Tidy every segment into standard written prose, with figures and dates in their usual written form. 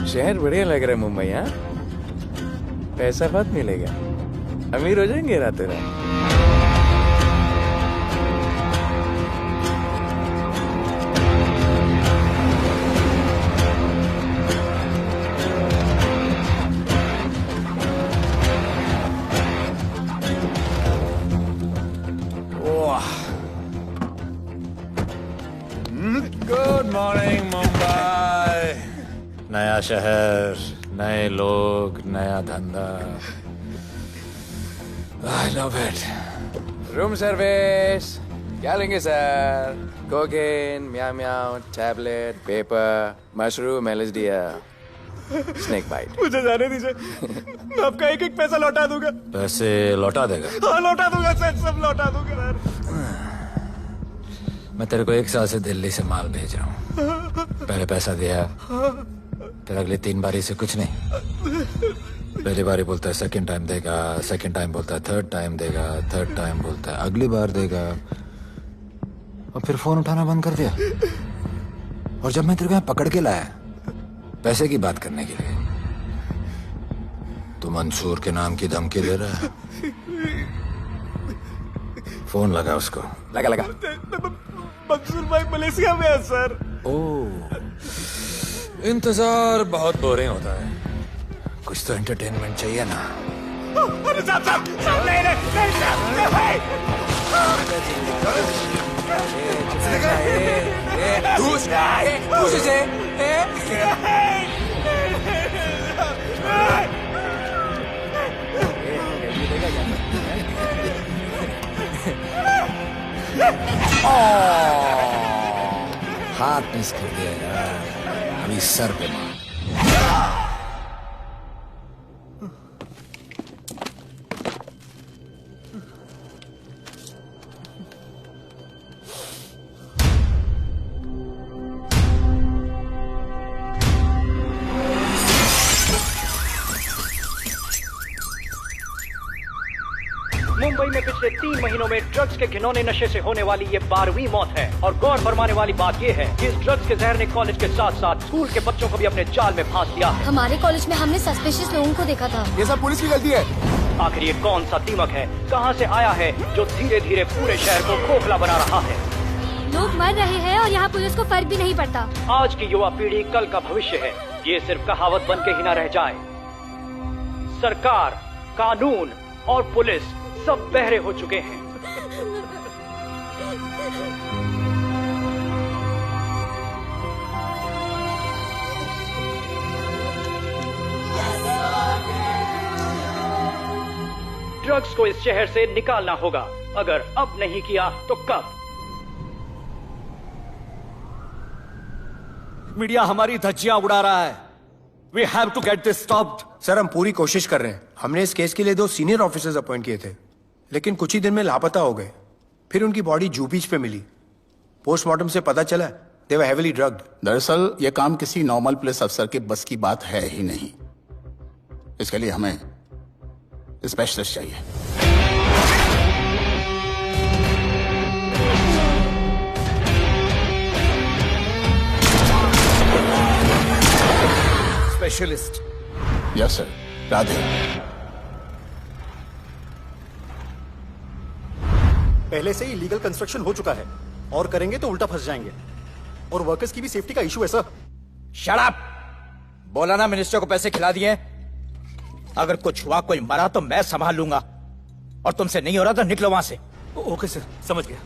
शहर बढ़िया लग रहा है मुंबई। हाँ, पैसा बहुत मिलेगा, अमीर हो जाएंगे रातों रात। Good morning Mumbai. नया शहर, नए लोग, नया धंधा। I love it. Room service क्या लेंगे sir? Cocaine, meow meow, tablet, paper, mushroom, LSD, snake bite. मुझे जाने दीजिए, मैं आपका एक एक पैसा लौटा दूंगा। पैसे लौटा देगा? हाँ लौटा दूंगा सर, सब लौटा दूंगा सर। मैं तेरे को 1 साल से दिल्ली से माल भेज रहा हूँ। पहले पैसा दिया, फिर अगली 3 बारी से कुछ नहीं। पहली बारी बोलता है सेकंड टाइम देगा, सेकंड टाइम बोलता है थर्ड टाइम देगा, थर्ड टाइम बोलता है अगली बार देगा, और फिर फोन उठाना बंद कर दिया। और जब मैं तेरे को यहाँ पकड़ के लाया पैसे की बात करने के लिए, तो मंसूर के नाम की धमकी दे रहा है। फोन लगा उसको। लगा लगा। मंसूर भाई मलेशिया में है सर। ओह, इंतजार बहुत बोरिंग होता है, कुछ तो एंटरटेनमेंट चाहिए ना। अरे साहब साहब साहब नहीं नहीं हाथ मिस कर दिया यार, अभी सर पे मार। मुंबई में पिछले 3 महीनों में ड्रग्स के घिनौने नशे से होने वाली ये 12वीं मौत है। और गौर फरमाने वाली बात ये है कि इस ड्रग्स के जहर ने कॉलेज के साथ साथ स्कूल के बच्चों को भी अपने जाल में फांस लिया है। हमारे कॉलेज में हमने सस्पिशियस लोगों को देखा था। ये सब पुलिस की गलती है। आखिर ये कौन सा दीमक है, कहां से आया है, जो धीरे धीरे पूरे शहर को खोखला बना रहा है? लोग मर रहे हैं और यहाँ पुलिस को फर्क भी नहीं पड़ता। आज की युवा पीढ़ी कल का भविष्य है, ये सिर्फ कहावत बन के ही न रह जाए। सरकार, कानून और पुलिस सब बहरे हो चुके हैं। ड्रग्स को इस शहर से निकालना होगा। अगर अब नहीं किया तो कब? मीडिया हमारी धज्जियां उड़ा रहा है। We have to get this stopped. Sir हम पूरी कोशिश कर रहे हैं। हमने इस केस के लिए 2 सीनियर ऑफिसर्स अपॉइंट किए थे, लेकिन कुछ ही दिन में लापता हो गए। फिर उनकी बॉडी जू बीच पे मिली। पोस्टमार्टम से पता चला दे वर हेवीली ड्रग्ड। दरअसल यह काम किसी नॉर्मल पुलिस अफसर के बस की बात है ही नहीं। इसके लिए हमें स्पेशलिस्ट चाहिए। स्पेशलिस्ट? Yes sir. राधे। पहले से ही लीगल कंस्ट्रक्शन हो चुका है, और करेंगे तो उल्टा फंस जाएंगे। और वर्कर्स की भी सेफ्टी का इशू है सर। Shut up! बोला ना मिनिस्टर को पैसे खिला दिए। अगर कुछ हुआ, कोई मरा तो मैं संभाल लूंगा, और तुमसे नहीं हो रहा तो निकलो वहां से। ओके सर, समझ गया।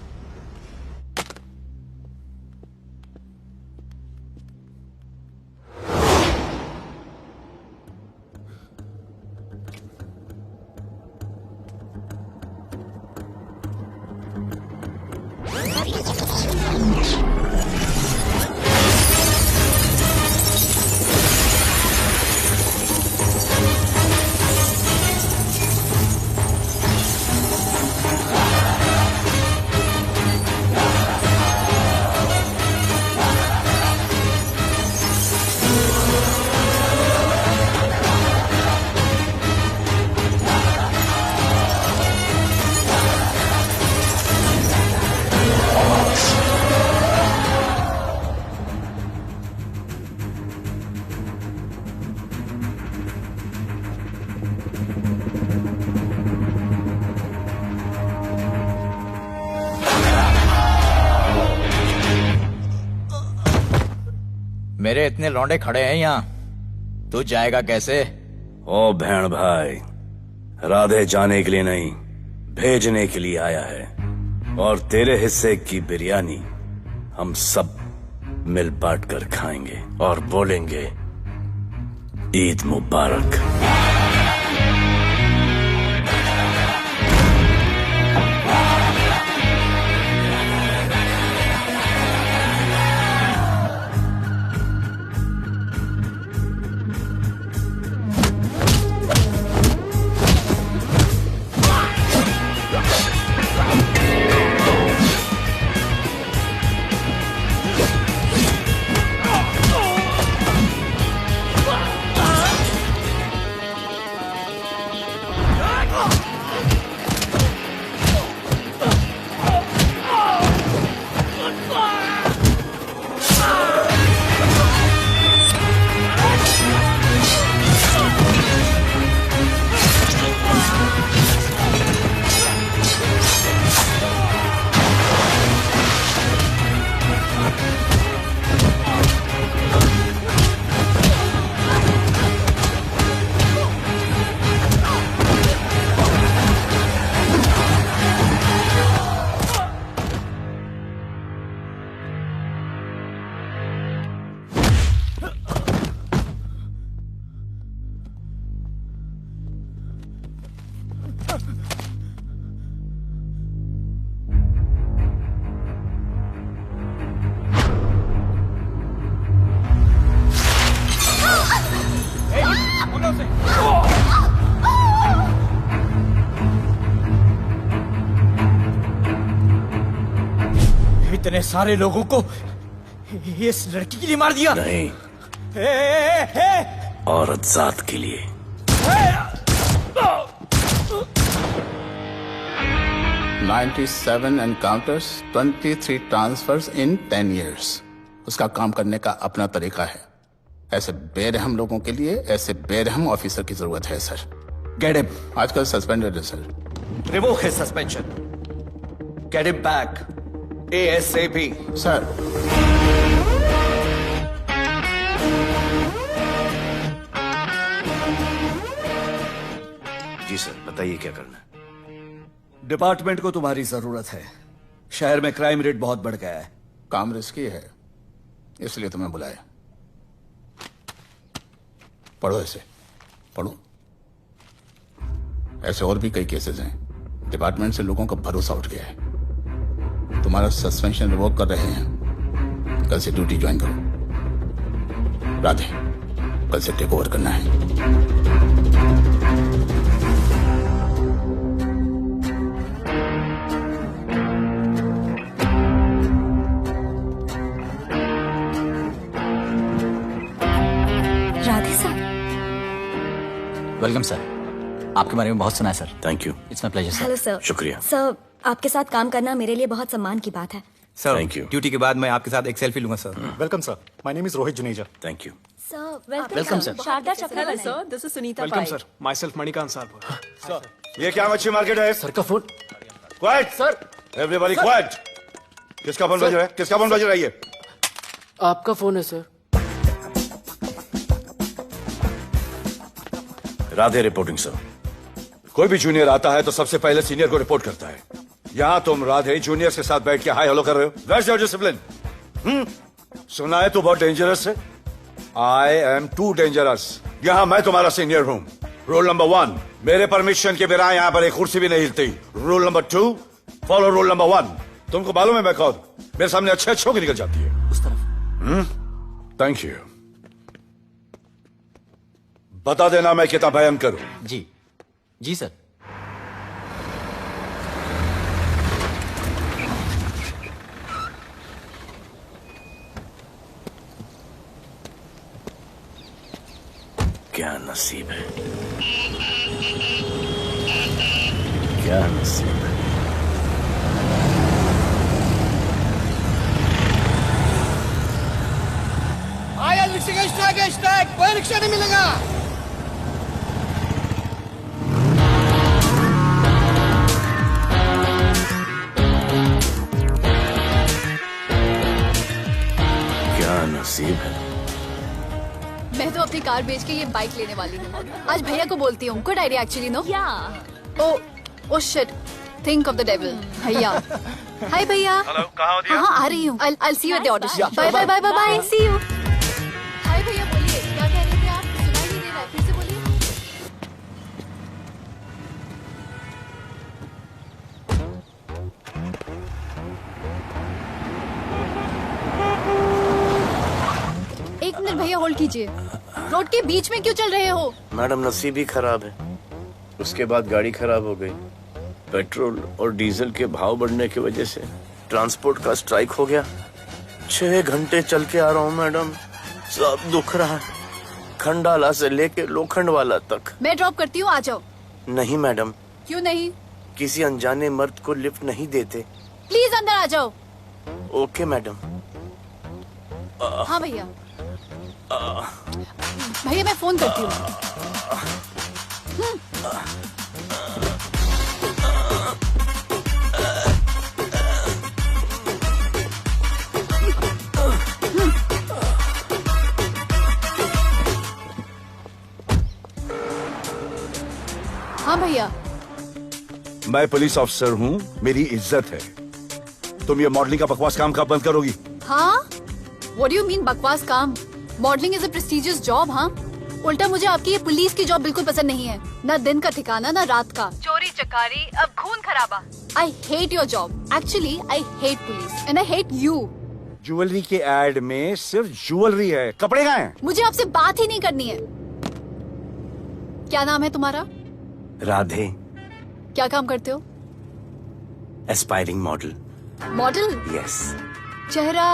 मेरे इतने लौंडे खड़े हैं यहाँ, तू जाएगा कैसे? ओ बहन भाई, राधे जाने के लिए नहीं, भेजने के लिए आया है। और तेरे हिस्से की बिरयानी हम सब मिल बांट कर खाएंगे और बोलेंगे ईद मुबारक। इतने सारे लोगों को इस लड़की के लिए मार दिया? नहीं, औरत जात के लिए। $97 encounters, 23 transfers in 10 years. उसका काम करने का अपना तरीका है। ऐसे बेरहम लोगों के लिए ऐसे बेरहम ऑफिसर की जरूरत है सर। Get him. आजकल सस्पेंडेड है sir. Revoke his suspension. Get him back. ASAP. Sir ji sir, बताइए क्या करना है। डिपार्टमेंट को तुम्हारी जरूरत है। शहर में क्राइम रेट बहुत बढ़ गया है। काम रिस्की है, इसलिए तुम्हें बुलाया। पढ़ो ऐसे, पढ़ो। ऐसे और भी कई केसेस हैं। डिपार्टमेंट से लोगों का भरोसा उठ गया है। तुम्हारा सस्पेंशन रिवोक कर रहे हैं। कल से ड्यूटी ज्वाइन करो। राधे, कल से टेक ओवर करना है। राधे सर। Welcome sir. आपके बारे में बहुत सुना है sir. Thank you. It's my pleasure sir. Hello sir. शुक्रिया। सर, आपके साथ काम करना मेरे लिए बहुत सम्मान की बात है। Sir, Thank you. ड्यूटी के बाद मैं आपके साथ एक सेल्फी लूंगा sir. Welcome sir, my name is Rohit Juneja. Thank you. Sir, welcome sir. Sharda Chakraborty sir. This is Sunita welcome sir, myself Manikant साहब। ये क्या मच्छी मार्केट है? सर का phone. Quiet sir, everybody quiet. किसका फोन बज रहा है? किसका फोन बज रहा है? ये आपका फोन है सर। Radhe reporting sir. कोई भी जूनियर आता है तो सबसे पहले सीनियर को रिपोर्ट करता है। यहाँ तुम राधे जूनियर्स के साथ बैठ के हाई हेलो कर रहे हो। Where's your discipline? सुना है तू बहुत डेंजरस है। I am too dangerous. यहाँ मैं तुम्हारा सीनियर हूँ। रूल नंबर 1, मेरे परमिशन के बिना यहाँ पर एक कुर्सी भी नहीं हिलती। Rule number 2, follow rule number 1। तुमको मालूम है मैं कौन? मेरे सामने अच्छे अच्छों की निकल जाती है। उस तरफ। Thank you. बता देना मैं कितना भयंकर हूं। जी जी सर। क्या नसीब है, क्या नसीब है। आया ऋषिकेश कोई रिक्शा नहीं मिलेगा। क्या नसीब है, अपनी कार बेच के ये बाइक लेने वाली हूँ। आज भैया को बोलती हूँ। Good idea actually no. Oh shit, think of the devil. भैया हाय भैया। हेलो, कहाँ हो दिया? हाँ आ रही हूँ। I'll see you at the audition. Bye bye bye bye, see you। Hi भैया बोलिए, क्या कह रहे थे आप? सुनाई नहीं दे रहा है, फिर से बोलिए। एक मिनट भैया होल्ड कीजिए। रोड के बीच में क्यों चल रहे हो? मैडम नसीब ही खराब है, उसके बाद गाड़ी खराब हो गई। पेट्रोल और डीजल के भाव बढ़ने की वजह से ट्रांसपोर्ट का स्ट्राइक हो गया। 6 घंटे चल के आ रहा हूँ मैडम, सब दुख रहा है, खंडाला से लेके लोखंडवाला तक। मैं ड्रॉप करती हूँ, आ जाओ। नहीं मैडम। क्यों नहीं? किसी अनजाने मर्द को लिफ्ट नहीं देते। प्लीज अंदर आ जाओ। Okay madam. हाँ भैया। भैया मैं फोन करती हूँ। हाँ भैया। मैं पुलिस ऑफिसर हूँ, मेरी इज्जत है। तुम ये मॉडलिंग का बकवास काम कब बंद करोगी? हाँ? What do you mean बकवास काम? Modelling is a prestigious job. हाँ, उल्टा मुझे आपकी ये पुलिस की जॉब बिल्कुल पसंद नहीं है। ना दिन का ठिकाना, ना रात का। चोरी चकारी, अब खून खराबा। I hate your job. Actually, I hate police and I hate you. Jewellery के एड में सिर्फ ज्वेलरी है, कपड़े कहाँ हैं? मुझे आपसे बात ही नहीं करनी है। क्या नाम है तुम्हारा? राधे। क्या काम करते हो? Aspiring model. मॉडल? यस। चेहरा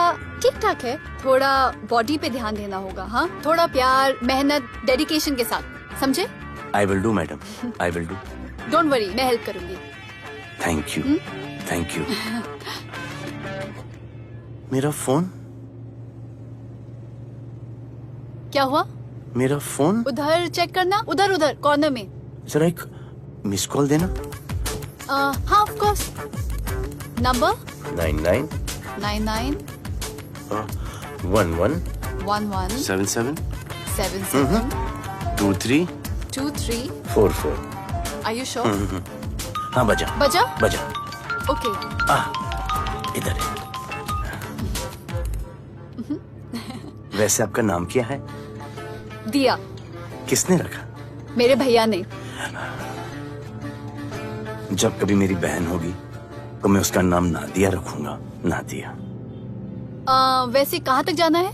ठीक ठाक है, थोड़ा बॉडी पे ध्यान देना होगा। हाँ, थोड़ा प्यार, मेहनत, डेडिकेशन के साथ, समझे? I will do madam, I will do. Don't worry, मैं हेल्प करूंगी। Thank you, thank you. मेरा फोन? क्या हुआ? मेरा फोन? उधर चेक करना, उधर उधर कॉर्नर में। जरा एक मिस कॉल देना। हाँ of course. Number 99 99 11 11 77 77 23 23 44। Are you sure? हाँ बजा बजा? बजा। ओके। इधर है। वैसे आपका नाम क्या है? दिया। किसने रखा? मेरे भैया ने। जब कभी मेरी बहन होगी तो मैं उसका नाम नादिया रखूंगा। नादिया। वैसे कहाँ तक जाना है?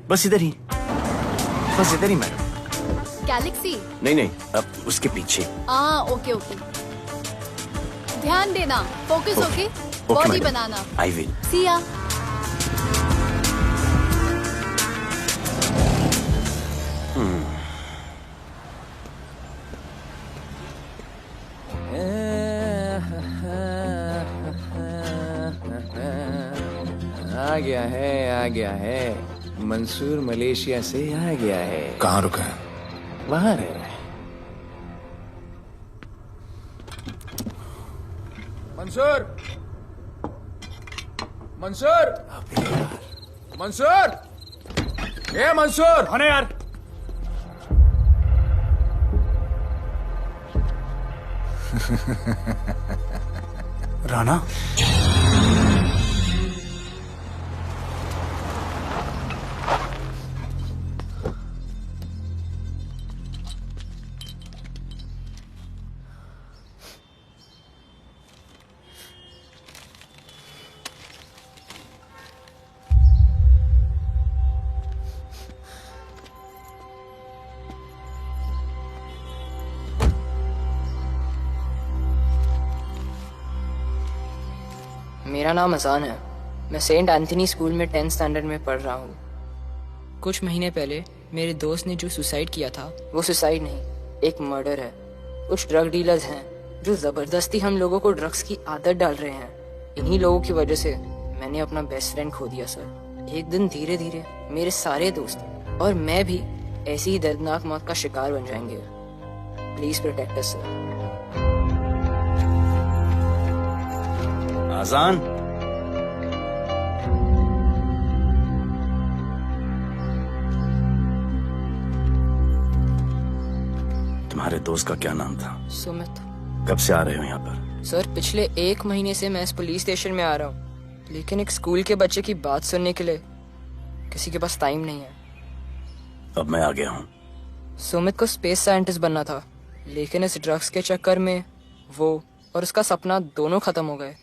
बस इधर ही, बस इधर ही मैडम। गैलेक्सी? नहीं नहीं, अब उसके पीछे। Okay okay. ध्यान देना, फोकस ओके। बॉडी बनाना। I will. See ya. आ गया है। मंसूर मलेशिया से आ गया है। कहाँ रुका है? वहां है। मंसूर, मंसूर, मंसूर, ये मंसूर। कौन है यार? राणा? मेरा नाम अजान है। मैं सेंट एंथनी स्कूल में 10th स्टैंडर्ड में पढ़ रहा हूँ। कुछ महीने पहले मेरे दोस्त ने जो सुसाइड किया था, वो सुसाइड नहीं, एक मर्डर है। कुछ ड्रग डीलर्स हैं जो जबरदस्ती हम लोगों को ड्रग्स की आदत डाल रहे हैं। इन्हीं लोगों की वजह से मैंने अपना बेस्ट फ्रेंड खो दिया सर। एक दिन धीरे धीरे मेरे सारे दोस्त और मैं भी ऐसी ही दर्दनाक मौत का शिकार बन जाएंगे। Please protect us sir. आजान। तुम्हारे दोस्त का क्या नाम था? सुमित। कब से आ रहे हो यहाँ पर? सर पिछले 1 महीने से मैं इस पुलिस स्टेशन में आ रहा हूँ, लेकिन एक स्कूल के बच्चे की बात सुनने के लिए किसी के पास टाइम नहीं है। अब मैं आ गया हूँ। सुमित को स्पेस साइंटिस्ट बनना था, लेकिन इस ड्रग्स के चक्कर में वो और उसका सपना दोनों खत्म हो गए।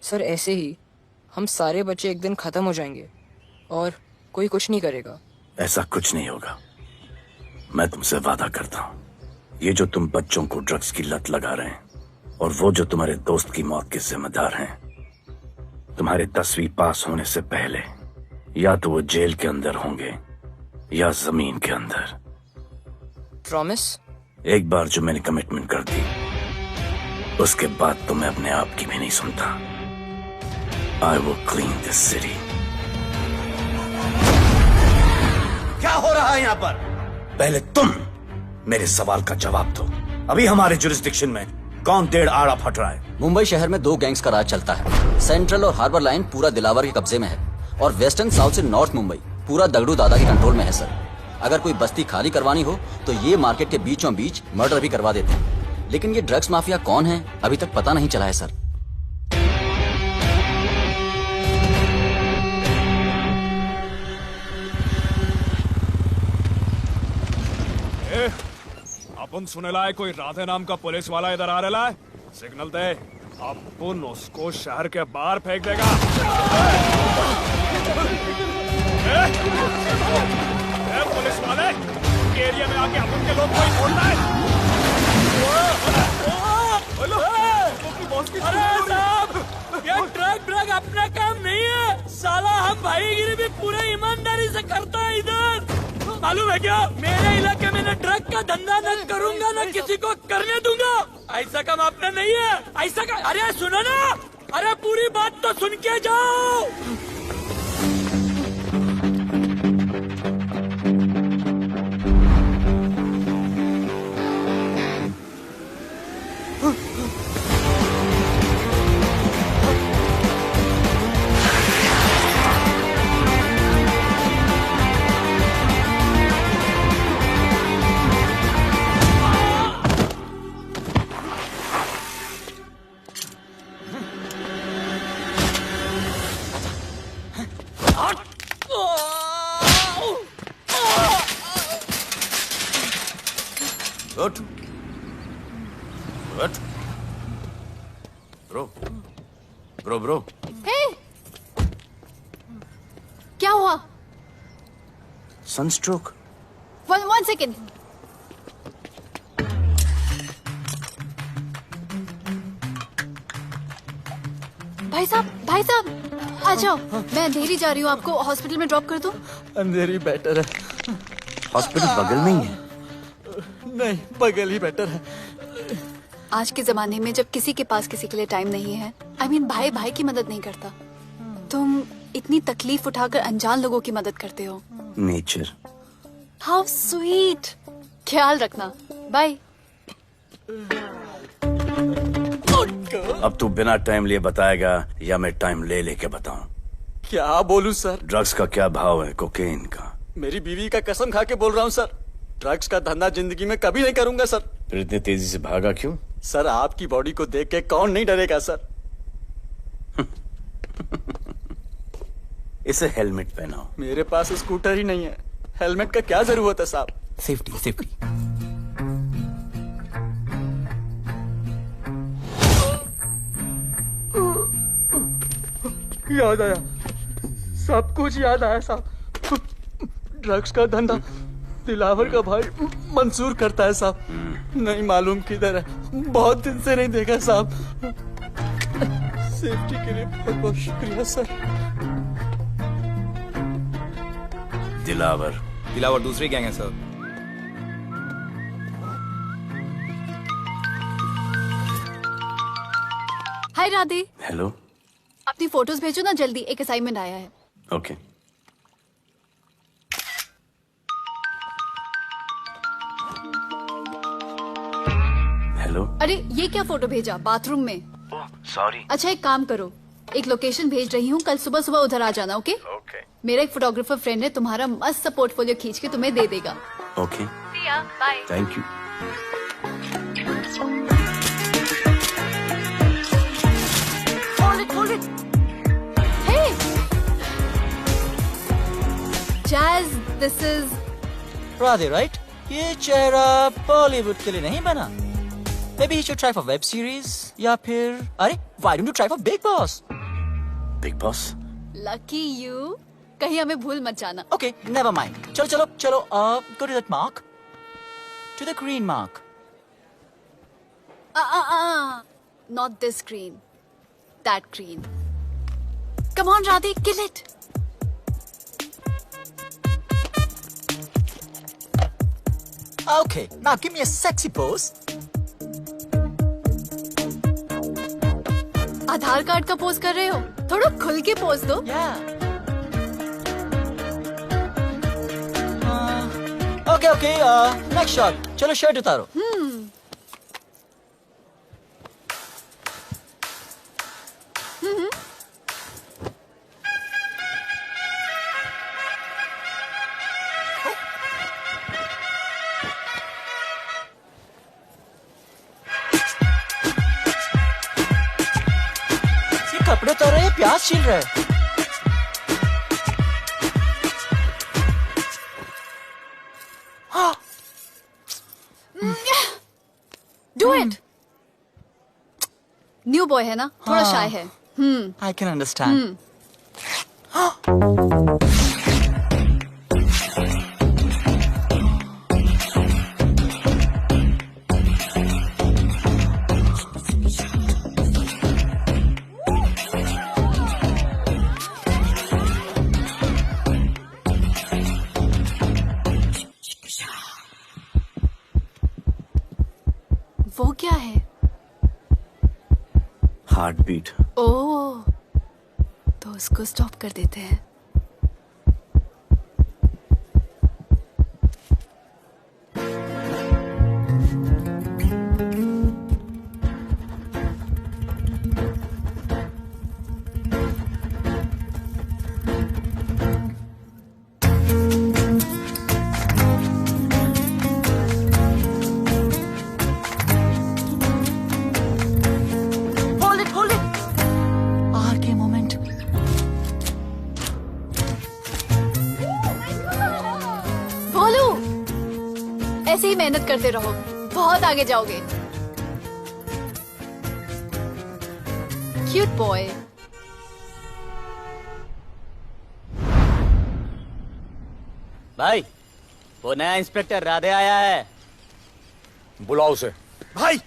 सर ऐसे ही हम सारे बच्चे एक दिन खत्म हो जाएंगे और कोई कुछ नहीं करेगा। ऐसा कुछ नहीं होगा, मैं तुमसे वादा करता हूँ। ये जो तुम बच्चों को ड्रग्स की लत लगा रहे हैं और वो जो तुम्हारे दोस्त की मौत के जिम्मेदार हैं, तुम्हारे 10वीं पास होने से पहले या तो वो जेल के अंदर होंगे या जमीन के अंदर। प्रॉमिस? एक बार जो मैंने कमिटमेंट कर दी, उसके बाद तो मैं अपने आप की भी नहीं सुनता। I will clean this city. क्या हो रहा है यहाँ पर? पहले तुम मेरे सवाल का जवाब दो। अभी हमारे जुरिस्डिक्शन में कौन डेढ़ आड़ा फट रहा है? मुंबई शहर में 2 गैंग्स का राज चलता है। सेंट्रल और हार्बर लाइन पूरा दिलावर के कब्जे में है और वेस्टर्न साउथ से नॉर्थ मुंबई पूरा दगड़ू दादा के कंट्रोल में है सर। अगर कोई बस्ती खाली करवानी हो तो ये मार्केट के बीचों बीच मर्डर भी करवा देते हैं। लेकिन ये ड्रग्स माफिया कौन है अभी तक पता नहीं चला है सर। अपन सुनेला है कोई राधे नाम का पुलिस वाला इधर आ रहा है। सिग्नल दे, अपन उसको शहर के बाहर फेंक देगा। पुलिस वाले एरिया में आके अपन के लोग कोई बोलता है। अरे साहब, ये ड्रग अपना काम नहीं है साला। हम भाईगिरी भी पूरे ईमानदारी से करता है इधर। मालूम है क्या, मेरे इलाके में न ड्रग का धंधा न करूंगा न किसी को करने दूंगा। ऐसा काम अपना नहीं है। ऐसा का अरे सुनो ना, अरे पूरी बात तो सुन के जाओ। Good. Good. Bro. Hey! क्या हुआ? Sunstroke. One second. भाई साहब, आ जाओ। मैं अंधेरी जा रही हूँ, आपको हॉस्पिटल में ड्रॉप कर दूँ? अंधेरी बेटर है। हॉस्पिटल बगल में ही है। नहीं, बगल ही बेटर है। आज के जमाने में जब किसी के पास किसी के लिए टाइम नहीं है, भाई की मदद नहीं करता, तुम इतनी तकलीफ उठाकर अनजान लोगों की मदद करते हो। नेचर। How sweet. ख्याल रखना। बाय। अब तू बिना टाइम लिए बताएगा या मैं टाइम ले लेके बताऊं? क्या बोलूं सर? ड्रग्स का क्या भाव है कोकेन का? मेरी बीवी का कसम खा के बोल रहा हूँ सर, ड्रग्स का धंधा जिंदगी में कभी नहीं करूंगा सर। फिर इतनी तेजी से भागा क्यों? सर आपकी बॉडी को देख के कौन नहीं डरेगा सर। इसे हेलमेट पहनाओ। मेरे पास स्कूटर ही नहीं है, हेलमेट का क्या जरूरत है साहब? सेफ्टी। याद आया, सब कुछ याद आया साहब। ड्रग्स का धंधा दिलावर का भाई मंसूर करता है साहब। नहीं मालूम किधर है, बहुत दिन से नहीं देखा साहब। सेफ्टी के लिए बहुत बहुत शुक्रिया सर। दिलावर दूसरी गैंग है सर। हाय राधे। हेलो। अपनी फोटोज भेजो ना जल्दी, एक असाइनमेंट आया है। ओके। हेलो। अरे ये क्या फोटो भेजा बाथरूम में? सॉरी। अच्छा एक काम करो, एक लोकेशन भेज रही हूँ, कल सुबह सुबह उधर आ जाना। ओके? मेरा एक फोटोग्राफर फ्रेंड है, तुम्हारा मस्त सा पोर्टफोलियो खींच के तुम्हें दे देगा। Okay. Bye. Thank you. This is Radhe, right? ये चेहरा बॉलीवुड के लिए नहीं बना। Maybe you should try for web series या फिर अरे why don't you try for Big Boss? Big Boss? Lucky you, कहीं हमें भूल मत जाना। Okay, never mind. चलो चलो चलो, go to that mark, to the green mark. Not this green, that green. Come on, Radhe, kill it. Okay, now give me a sexy pose. Aadhaar card का pose कर रहे हो? थोड़ा खुल के पोज दो। Okay, next shot. चलो shirt उतारो। कपड़े उतार रहे हैं, प्याज छील रहे हैं। Do it. न्यू बॉय है ना, थोड़ा शाय है। I can understand. वो क्या है? Heart beat. ओह, तो उसको स्टॉप कर देते हैं। ऐसे ही मेहनत करते रहो, बहुत आगे जाओगे। Cute boy. भाई, वो नया इंस्पेक्टर राधे आया है। बुलाओ उसे। भाई,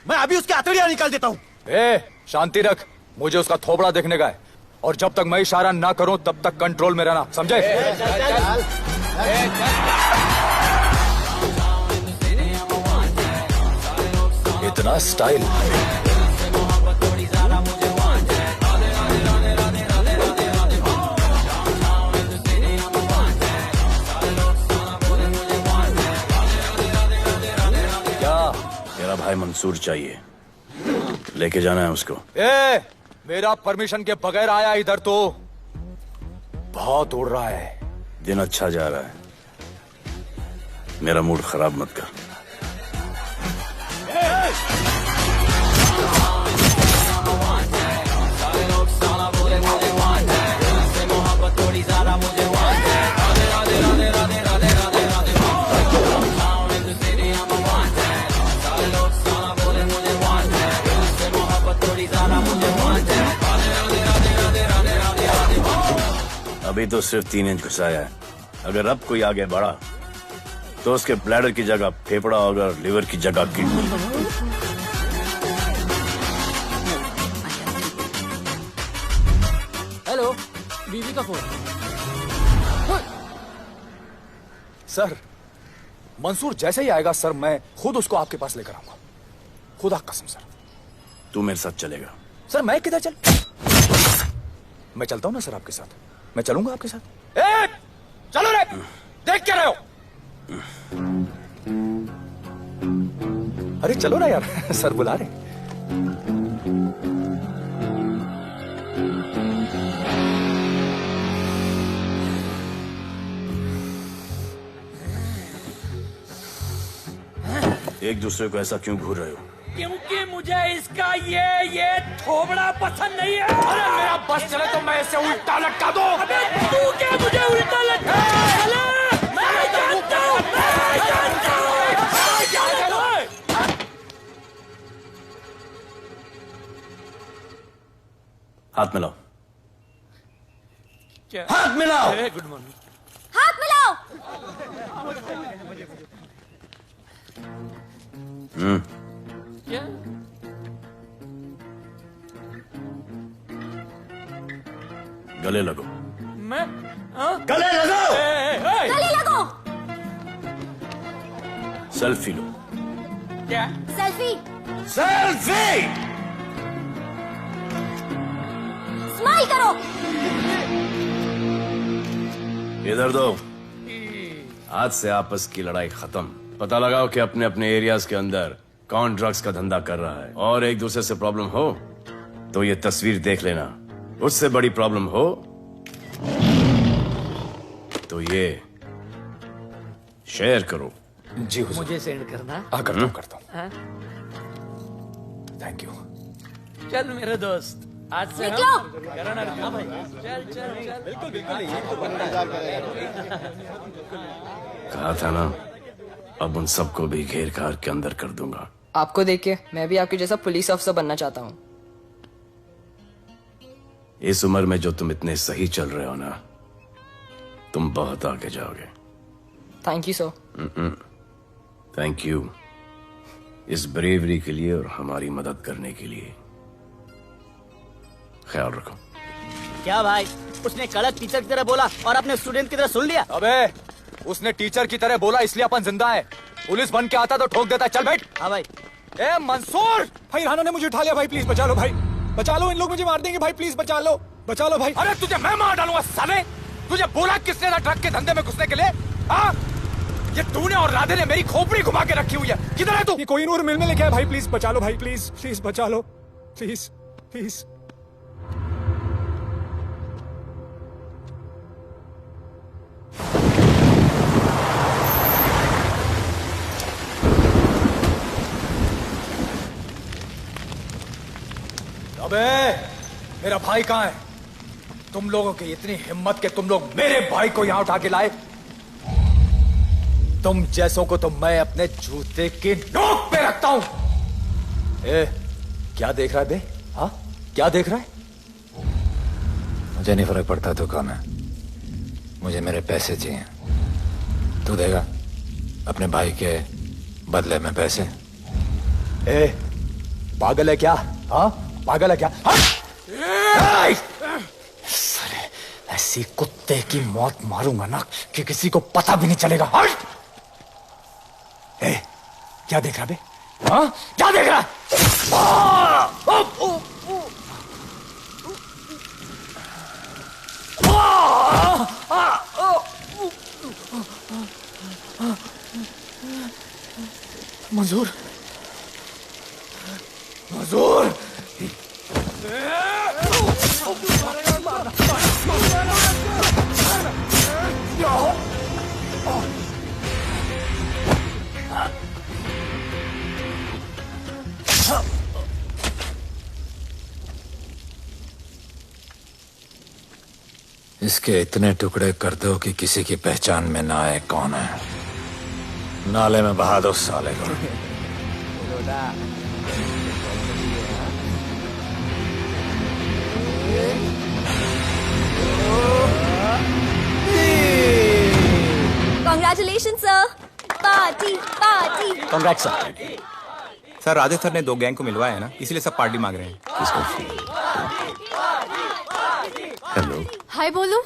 मैं अभी उसके हथेलियां निकाल देता हूँ। शांति रख, मुझे उसका थोबड़ा देखने का है, और जब तक मैं इशारा ना करूं तब तक कंट्रोल में रहना, समझे? इतना स्टाइल। क्या? मेरा भाई मंसूर चाहिए, लेके जाना है उसको। मेरा परमिशन के बगैर आया इधर तो। बहुत उड़ रहा है। दिन अच्छा जा रहा है, मेरा मूड खराब मत कर। अभी तो सिर्फ 3 इंच घुसाया है, अगर अब कोई आगे बढ़ा तो उसके ब्लैडर की जगह फेफड़ा होगा, लिवर की जगह किडनी। हेलो, बीवी का फोन। सर, मंसूर जैसे ही आएगा सर, मैं खुद उसको आपके पास लेकर आऊंगा, खुदा कसम सर। तू मेरे साथ चलेगा? सर मैं किधर चल? मैं चलता हूं ना सर आपके साथ, मैं चलूंगा आपके साथ। चलो रे, देख क्या रहे हो? अरे चलो ना यार, सर बुला रहे। एक दूसरे को ऐसा क्यों घूर रहे हो? क्योंकि मुझे इसका ये थोबड़ा पसंद नहीं है। अरे मेरा बस चले तो मैं इसे उल्टा लटका दूं। अबे तू क्या मुझे उल्टा लटका? हाथ मिलाओ। क्या? हाथ मिलाओ। Good morning. हाथ मिलाओ। क्या? गले लगो। मैं हाँ? गले लगो। गले लगो। सेल्फी लो। क्या? सेल्फी। सेल्फी। स्माइल करो। इधर दो। आज से आपस की लड़ाई खत्म। पता लगाओ कि अपने अपने एरियाज के अंदर कौन ड्रग्स का धंधा कर रहा है, और एक दूसरे से प्रॉब्लम हो तो ये तस्वीर देख लेना। उससे बड़ी प्रॉब्लम हो तो ये शेयर करो। जी हुजूर। मुझे सेंड करना। करता हूँ। हाँ? Thank you. चल मेरे दोस्त, आज से निकलो। हम करण अर्जुन भाई। चल चल चल। बिल्कुल बिल्कुल। कहा था ना, अब उन सबको भी घेर घार के अंदर कर दूंगा। आपको देख के मैं भी आपके जैसा पुलिस ऑफिसर बनना चाहता हूँ। इस उम्र में जो तुम इतने सही चल रहे हो ना, तुम बहुत आगे जाओगे। Thank you sir. Thank you इस ब्रेवरी के लिए और हमारी मदद करने के लिए। ख्याल रखो। क्या भाई, उसने कड़क टीचर की तरह बोला और अपने स्टूडेंट की तरह सुन लिया? अबे उसने टीचर की तरह बोला इसलिए अपन जिंदा है। पुलिस बन के आता तो ठोक देता। चल बैठ। हाँ भाई। ए मंसूर भाई, राना ने मुझे उठा लिया भाई, प्लीज बचा लो भाई, बचा लो, इन लोग मुझे मार देंगे भाई, प्लीज बचा लो भाई। अरे तुझे मैं मार डालूंगा साले। तुझे बोला किसने था ट्रक के धंधे में घुसने के लिए? हाँ, ये तूने और राधे ने मेरी खोपड़ी घुमा के रखी हुई है। किधर है तू? ये कोई नूर मिल में लेके आया भाई, प्लीज बचा लो भाई, प्लीज प्लीज बचा लो, प्लीज प्लीज। अबे मेरा भाई कहाँ है? तुम लोगों की इतनी हिम्मत कि तुम लोग मेरे भाई को यहाँ उठा के लाए। तुम जैसों को तो मैं अपने जूते की नोक पे रखता हूं। ए, क्या देख रहा है बे? हाँ, क्या देख रहा है? मुझे नहीं फर्क पड़ता तू कौन है, मुझे मेरे पैसे चाहिए। तू देगा अपने भाई के बदले में पैसे? ए, पागल है क्या? हाँ, पागल है क्या? हाँ? साले, ऐसी कुत्ते की मौत मारूंगा ना कि किसी को पता भी नहीं चलेगा। ए, क्या देख रहा बे? हाँ, क्या देख रहा? मंजूर, मंजूर। इसके इतने टुकड़े कर दो कि किसी की पहचान में ना आए कौन है। नाले में बहा दो साले को। Congratulations, sir. Party party. Congrats sir. Sir Radhe sir ने 2 गैंग को मिलवाया है ना, इसीलिए सब पार्टी मांग रहे हैं। हेलो। हाय बोलू।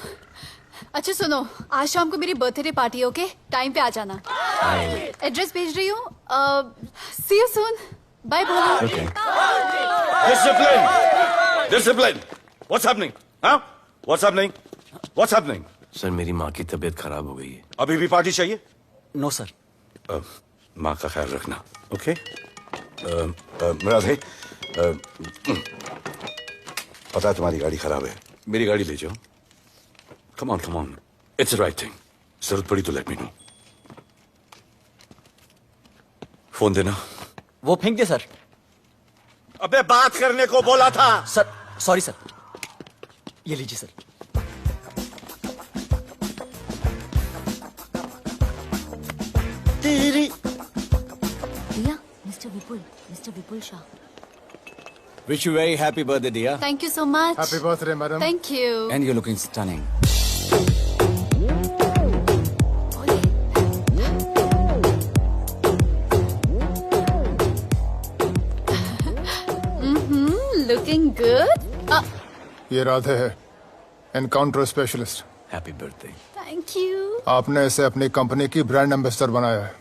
अच्छा सुनो, आज शाम को मेरी बर्थडे पार्टी, ओके? टाइम पे आ जाना। एड्रेस भेज रही हूँ। सी यू सून। बाय बोलू। Discipline! Discipline! What's happening? Huh? What's happening? What's happening? Sir, मेरी माँ की तबीयत खराब हो गई है। अभी भी पार्टी चाहिए? No sir. माँ का ख्याल रखना, ओके? राधे, पता है तुम्हारी गाड़ी खराब है, मेरी गाड़ी ले जाओ। Come on, it's right thing. जरूरत पड़ी तो लेट मी नो। फोन देना। वो फेंक दे सर। अबे बात करने को बोला था। Sir sorry sir. ये लीजिए सर। भैया, mister Vipul Shah. Wish you very happy birthday, dear. Thank you so much. Happy birthday, madam. Thank you. And you're looking stunning. Looking good. ये राधे है, encounter specialist. Happy birthday. Thank you. आपने इसे अपनी company की brand ambassador बनाया है।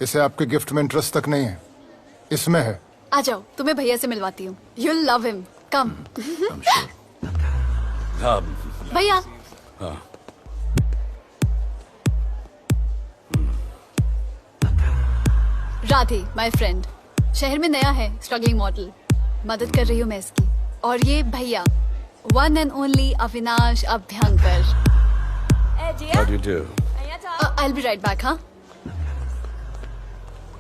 इसे आपके गिफ्ट में इंटरेस्ट तक नहीं है, इसमें है। आ जाओ, तुम्हें भैया से मिलवाती हूँ। You'll love him. Come. भैया। Radhe, my friend. शहर में नया है, स्ट्रगलिंग मॉडल। मदद कर रही हूँ मैं इसकी। और ये भैया, one and only Avinash Abhyankar. How do you do? I'll be right back, हाँ?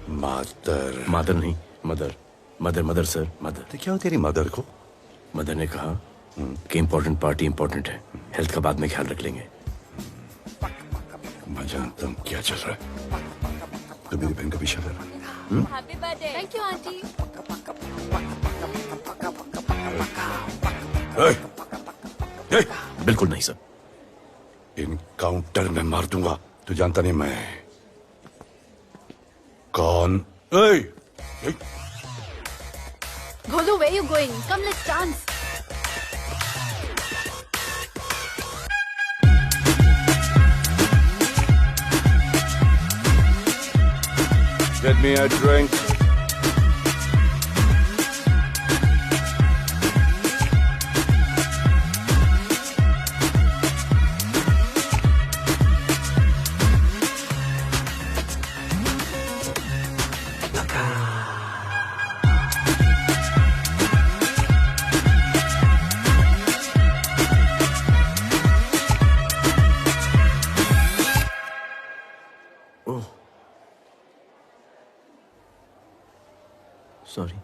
मदर नहीं, मदर सर, मदर। तो क्या हो तेरी मदर को? मदर ने कहा कि इम्पोर्टेंट पार्टी इम्पोर्टेंट है, हेल्थ का बाद में ख्याल रख लेंगे। मैं जानता हूँ क्या चल रहा है। तो मेरी बहन का पीछा कर रहा है। Happy birthday. Thank you, auntie. बिल्कुल नहीं सर। इनकाउंटर में मार दूंगा। तू जानता नहीं मैं कौन? Golu, where you going? Come, let's dance. Get me a drink. Sorry.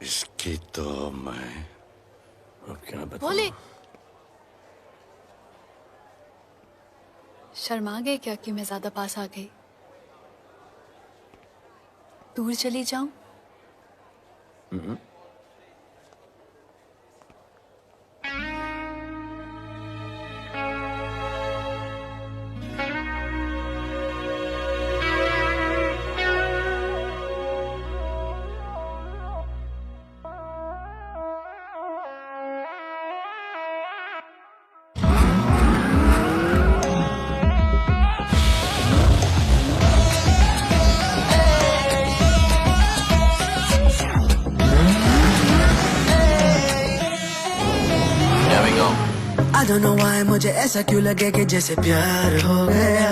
इसकी तो मैं अब क्या बताऊं? बोले। शर्मा गए क्या कि मैं ज्यादा पास आ गई? दूर चली जाऊं? I don't know why मुझे ऐसा क्यों लगे कि जैसे प्यार हो गया।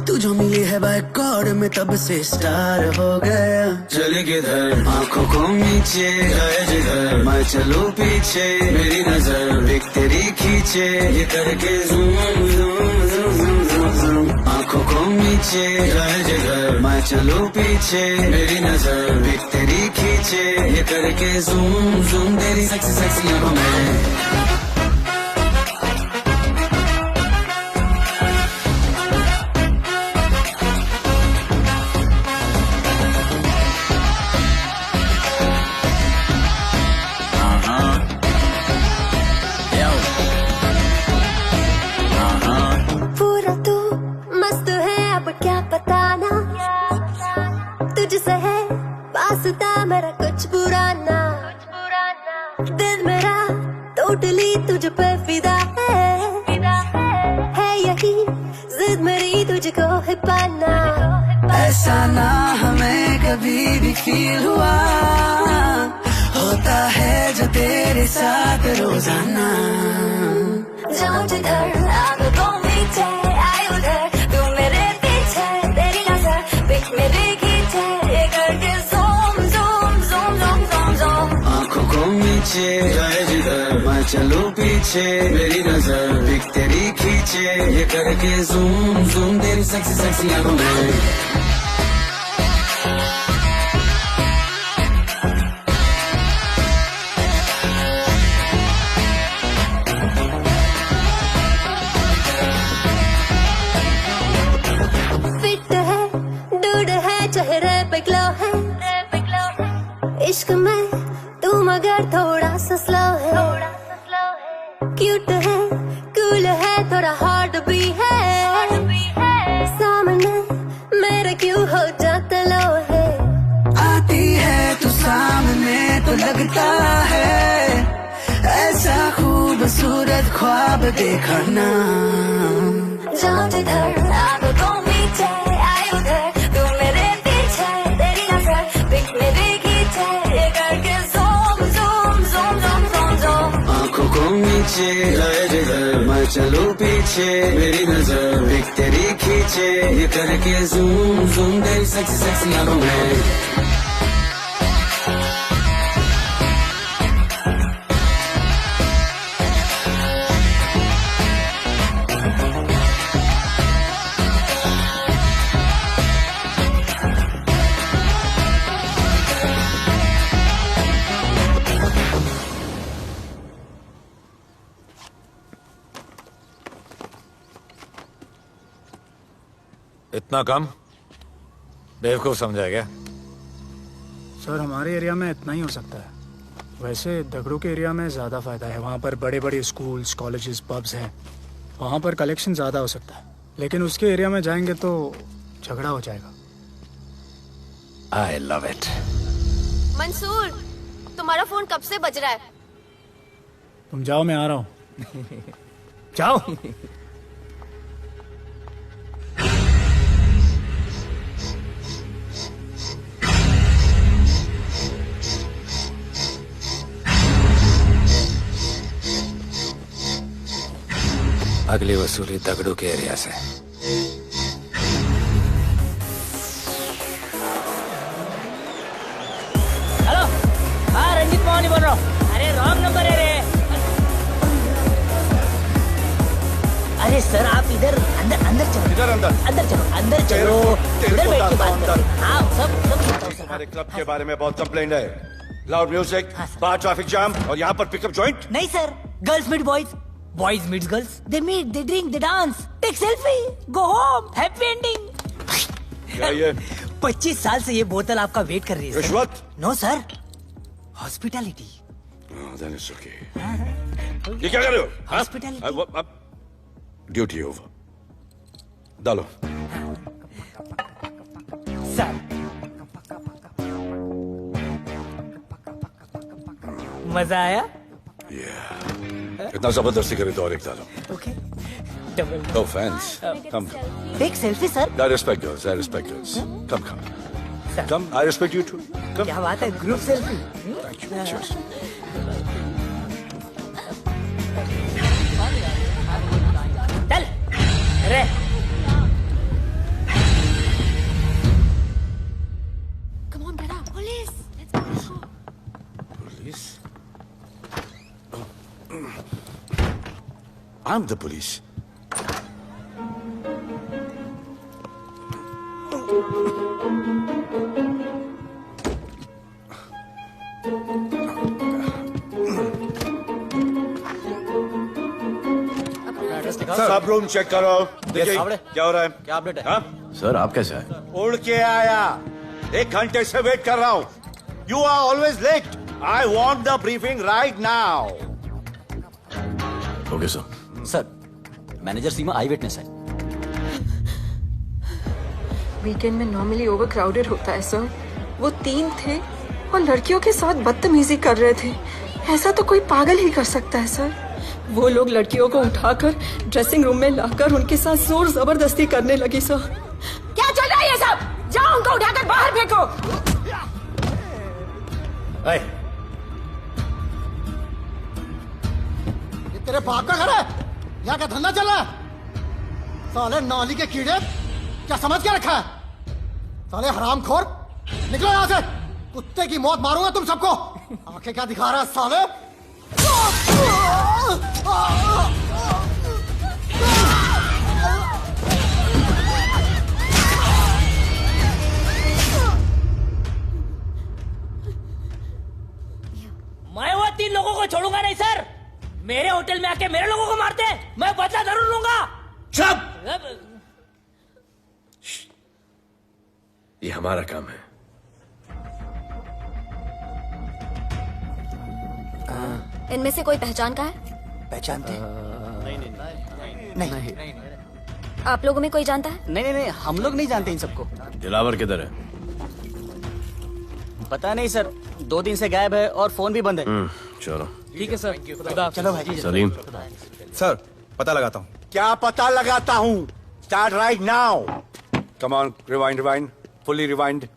तू जो मिली है बाय गॉड में तब से स्टार हो गया। चले किधर आंखों को नीचे गए जिधर, मैं चलूं पीछे मेरी नजर एक तेरी खींचे, ये करके zoom zoom zoom zoom zoom. आंखों को नीचे गए जिधर, मैं चलूं पीछे मेरी नजर एक तेरी खींचे, ये करके ज़ूम ज़ूम तेरी सेक्सी सेक्सी आंखों में। मेरा कुछ बुरा ना, दिल मेरा टोटली तुझ पे फिदा है यही जिद मेरी तुझको है पाना। ऐसा ना हमें कभी भी फील हुआ, होता है जो तेरे साथ रोजाना। जाऊं जिधर आंखों को मीचे आए उधर, तू मेरे पीछे तेरी नजर पिक मेरी खींचे, ये करके नीचे जाए जिधर, मैं चलूं पीछे मेरी नजर एक तेरी खींचे, ये करके ज़ूम ज़ूम तेरी सेक्सी सेक्सी आंखों में। फिट है, डूड है, चेहरे पे ग्लो है, इश्क में तू मगर थोड़ा सा स्लो है, क्यूट है, कूल है, थोड़ा हॉट भी है, सामने मेरे क्यों हो जाता लो है। आती है तू सामने तो लगता है ऐसा खूबसूरत ख्वाब देखा ना। जाऊं जिधर आंखों मीचे आए उधर, तू मेरे पीछे तेरी नजर पिक मेरी खींचे, ये करके zoom zoom zoom zoom zoom zoom. आंखों को नीचे लाए जिधर मैं चलूं पीछे, मेरी नजर पिक तेरी खींचे, ये करके ज़ूम ज़ूम तेरी सेक्सी सेक्सी आंखों में। इतना कम बेवकूफ समझा क्या? सर हमारे एरिया में इतना ही हो सकता है, वैसे दगड़ू के एरिया में ज़्यादा फायदा है। वहाँ पर बड़े बड़े स्कूल्स, कॉलेजेस, पब्स हैं, वहाँ पर कलेक्शन ज़्यादा हो सकता है। लेकिन उसके एरिया में जाएंगे तो झगड़ा हो जाएगा। आई लव इट। मंसूर, तुम्हारा फोन कब से बज रहा है? तुम जाओ, मैं आ रहा हूँ। जाओ। अगली वसूली दगड़ू के एरिया से। हेलो, हाँ रंजीत मोहन बोल रहा हूँ। अरे रॉन्ग नंबर है रे। अरे सर आप इधर अंदर अंदर चलो। इधर अंदर चलो, अंदर चलो, इधर बैठ के बात करो। हाँ सब हमारे क्लब के बारे में बहुत कंप्लेंट है। लाउड म्यूजिक, बाहर ट्रैफिक जाम और यहाँ पर पिकअप जॉइंट। नहीं sir, girls meet boys, boys meet girls, they meet, they drink, they dance, take selfie, go home, happy ending. क्या ये? 25 साल से ये बोतल आपका वेट कर रही है। रिश्वत? No sir, hospitality. ये क्या कर रहे हो? हॉस्पिटैलिटी। Duty over. डालो। सर मजा आया? इतना जबरदस्ती करे तो और एक डालो। Okay. No offense. Come. Take selfie sir. I respect girls. I respect girls. Come. Come. I respect you too. Come. क्या बात है, group selfie. Thank you. Cheers. चल रे। Come on, brother. Police. Let's go. Police? I'm the police. सब room check करो। देखिए क्या हो रहा है? क्या अपडेट है? हाँ? सर आप कैसे आए? उड़ के आया, 1 घंटे से वेट कर रहा हूँ। You are always late. I want the briefing right now. Okay sir. Sir, manager Seema eyewitness है। वीकेंड में नॉर्मली ओवर क्राउडेड होता है सर। वो 3 थे और लड़कियों के साथ बदतमीजी कर रहे थे। ऐसा तो कोई पागल ही कर सकता है सर। वो लोग लड़कियों को उठाकर ड्रेसिंग रूम में लाकर उनके साथ जोर जबरदस्ती करने लगी सर। क्या चल रहा है ये सब? जाओ उनको उठाकर बाहर फेंको। ये तेरे बाप का घर है? यहाँ क्या धंधा चल रहा है? साले नाली के कीड़े, क्या समझ के रखा है? साले हरामखोर, निकलो यहाँ से। कुत्ते की मौत मारूंगा तुम सबको। आंखें क्या दिखा रहा है साले? मैं वो 3 लोगों को छोड़ूंगा नहीं सर। मेरे होटल में आके मेरे लोगों को मारते हैं, मैं बदला जरूर लूंगा। चुप! ये हमारा काम है। इनमें से कोई पहचान का है? पहचानते हैं? नहीं। आप लोगों में कोई जानता है? नहीं, हम लोग नहीं जानते इन सबको। दिलावर किधर है? पता नहीं सर, 2 दिन से गायब है और फोन भी बंद है। चलो ठीक है सर, चलो भाई। सलीम, सर पता लगाता हूँ। क्या पता लगाता हूँ? Start right now. Come on, rewind, fully rewind.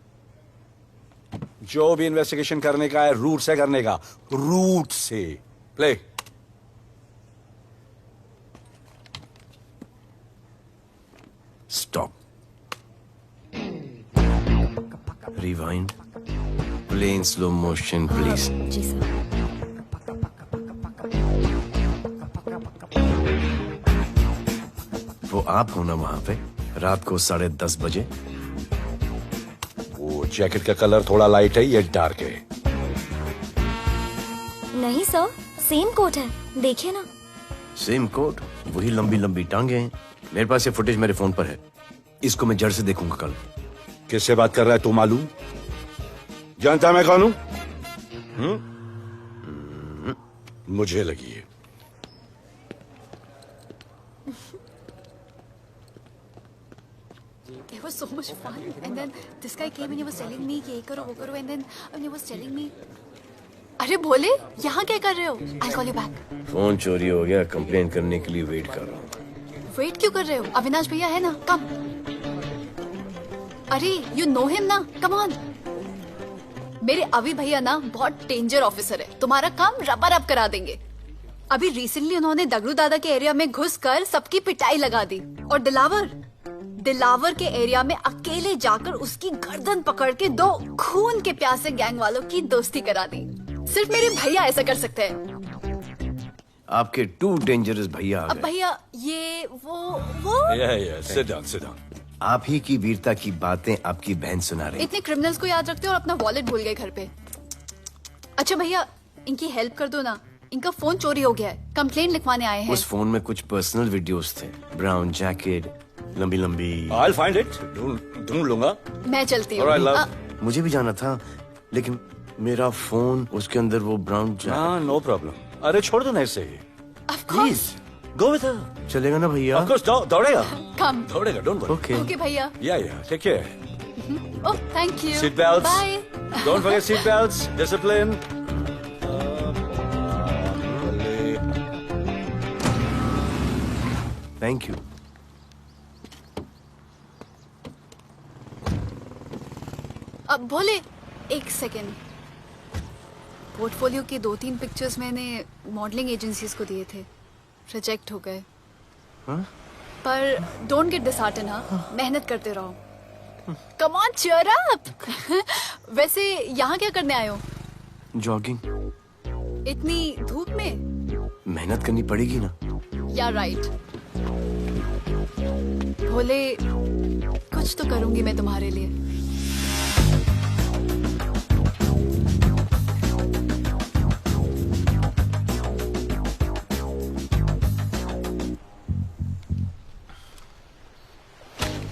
जो भी इन्वेस्टिगेशन करने का है रूट से करने का, रूट से। Play. Stop. Rewind, play in slow motion please. जी सर। वो आप हो ना वहां पे रात को 10:30 बजे? वो जैकेट का कलर थोड़ा लाइट है, ये डार्क है। नहीं सर, सेम कोट है, देखिए ना। सेम कोट, वही लंबी लंबी टांगे हैं। मेरे पास ये फुटेज मेरे फोन पर है, इसको मैं जड़ से देखूंगा कल। किससे बात कर रहा है तू? मालूम? जानता मैं कौन हूं? मुझे लगी है। It was so much fun, and then this guy came and he was telling me ये करो वो करो, and then he was telling me, अरे भोले यहाँ क्या कर रहे हो? I'll call you back. Phone चोरी हो गया, कंप्लेन करने के लिए वेट कर रहा हूँ। वेट क्यों कर रहे हो? अविनाश भैया है ना, कम। अरे you know him ना, come on. मेरे अभी भैया ना बहुत डेंजर ऑफिसर है, तुम्हारा काम रबर अप करा देंगे। अभी रिसेंटली उन्होंने दगड़ू दादा के एरिया में घुसकर सबकी पिटाई लगा दी, और दिलावर के एरिया में अकेले जाकर उसकी गर्दन पकड़ के 2 खून के प्यासे गैंग वालों की दोस्ती करा दी। सिर्फ मेरे भैया ऐसा कर सकते हैं। आपके 2 डेंजरस भैया आ अब गए। भैया ये वो सिट डाउन। आप ही की वीरता की बातें आपकी बहन सुना रही। इतने क्रिमिनल्स को याद रखते हो और अपना वॉलेट भूल गए घर पे। अच्छा भैया, इनकी हेल्प कर दो ना, इनका फोन चोरी हो गया है, कंप्लेंट लिखवाने आए हैं। उस फोन में कुछ पर्सनल वीडियोस थे, ब्राउन जैकेट, लंबी लंबी। I'll find it. ढूंढ लूंगा। मैं चलती हूँ। Alright, love. मुझे भी जाना था, लेकिन मेरा फोन, उसके अंदर वो ब्राउन जैकेट। हाँ, नो प्रॉब्लम। अरे छोड़ दो ना इसे। Please go with her. चलेगा ना भैया? Of course, दौड़ेगा। कम। दौड़ेगा, डोंट वरी। ओके भैया। Yeah, take care. Oh thank you. Seat belts. Bye. Don't forget seat belts. Discipline. Thank you. अब भोले एक सेकेंड, पोर्टफोलियो के 2-3 पिक्चर्स मैंने मॉडलिंग एजेंसीज को दिए थे, रिजेक्ट हो गए। पर डोंट गेट डिसहार्टन, हाँ, मेहनत करते रहो। Come on cheer up. वैसे यहाँ क्या करने आए हो? जॉगिंग। इतनी धूप में? मेहनत करनी पड़ेगी ना। या राइट। भोले कुछ तो करूंगी मैं तुम्हारे लिए।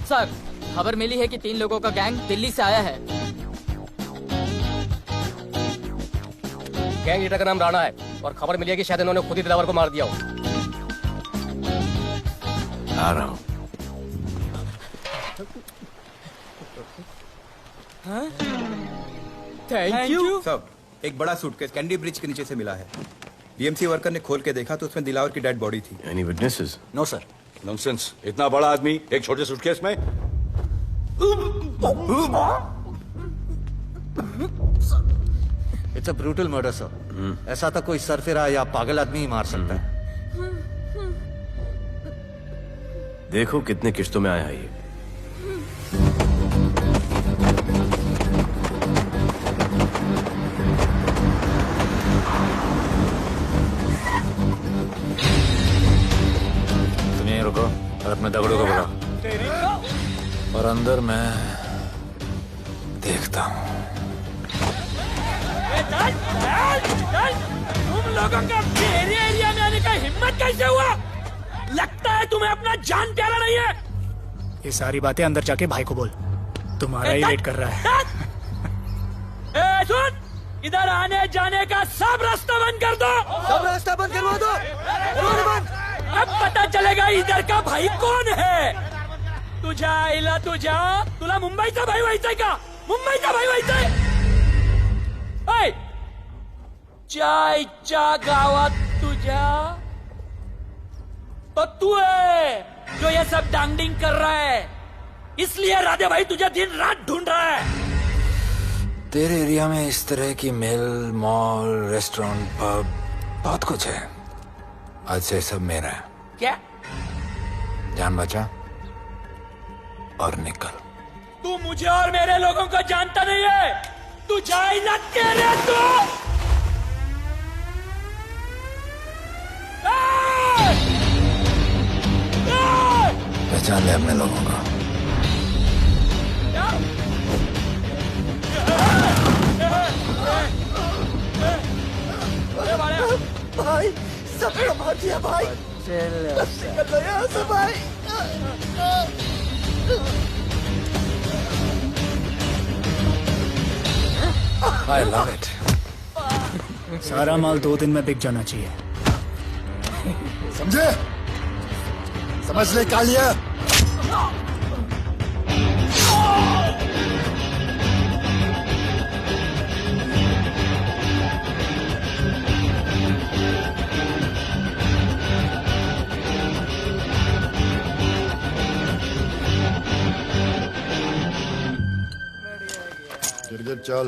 सर, खबर मिली है कि 3 लोगों का गैंग दिल्ली से आया है। गैंग लीडर का नाम राणा है और खबर मिली है कि शायद इन्होंने खुद ही दिलावर को मार दिया हो। आ रहा हूँ। Thank you. सब एक बड़ा सूटकेस कैंडी ब्रिज के नीचे से मिला है। बीएमसी वर्कर ने खोल के देखा तो उसमें दिलावर की डेड बॉडी थी। Any witnesses? No sir. Nonsense, इतना बड़ा आदमी एक छोटे सूटकेस में? It's a brutal murder sir. ऐसा तो कोई सरफिरा या पागल आदमी ही मार सकता है। देखो कितने किश्तों में आया है ये। तुम यहीं रुको और अपने दगड़ों को बुलाओ, और अंदर मैं देखता हूँ। तुम लोगों का मेरे एरिया में आने का हिम्मत कैसे हुआ? लगता है तुम्हें अपना जान प्यारा नहीं है। ये सारी बातें अंदर जाके भाई को बोल, तुम्हारा ही वेट कर रहा है। ए, सुन, इधर आने जाने का सब रास्ता बंद कर दो। सब रास्ता बंद करवा दो। अब पता चलेगा इधर का भाई कौन है। तुझा इला तुझा तुला मुंबईचा भाई व्हायचंय का? मुंबईचा भाई व्हायचंय? चायच्या गावात तुझ्या तो तू है जो ये सब डांगडिंग कर रहा है, इसलिए राधे भाई तुझे दिन रात ढूंढ रहा है। तेरे एरिया में इस तरह की मिल, मॉल, रेस्टोरेंट, पब बहुत कुछ है। आज से सब मेरा है। क्या? जान बचा और निकल। तू मुझे और मेरे लोगों को जानता नहीं है। तू जाए ना तेरे तू। पहचान ले अपने लोगों को। भाई सबको मार दिया भाई। निकल यहाँ से भाई। I love it. सारा माल 2 दिन में बिक जाना चाहिए। समझे? समझ ले कालिया। गिर चल।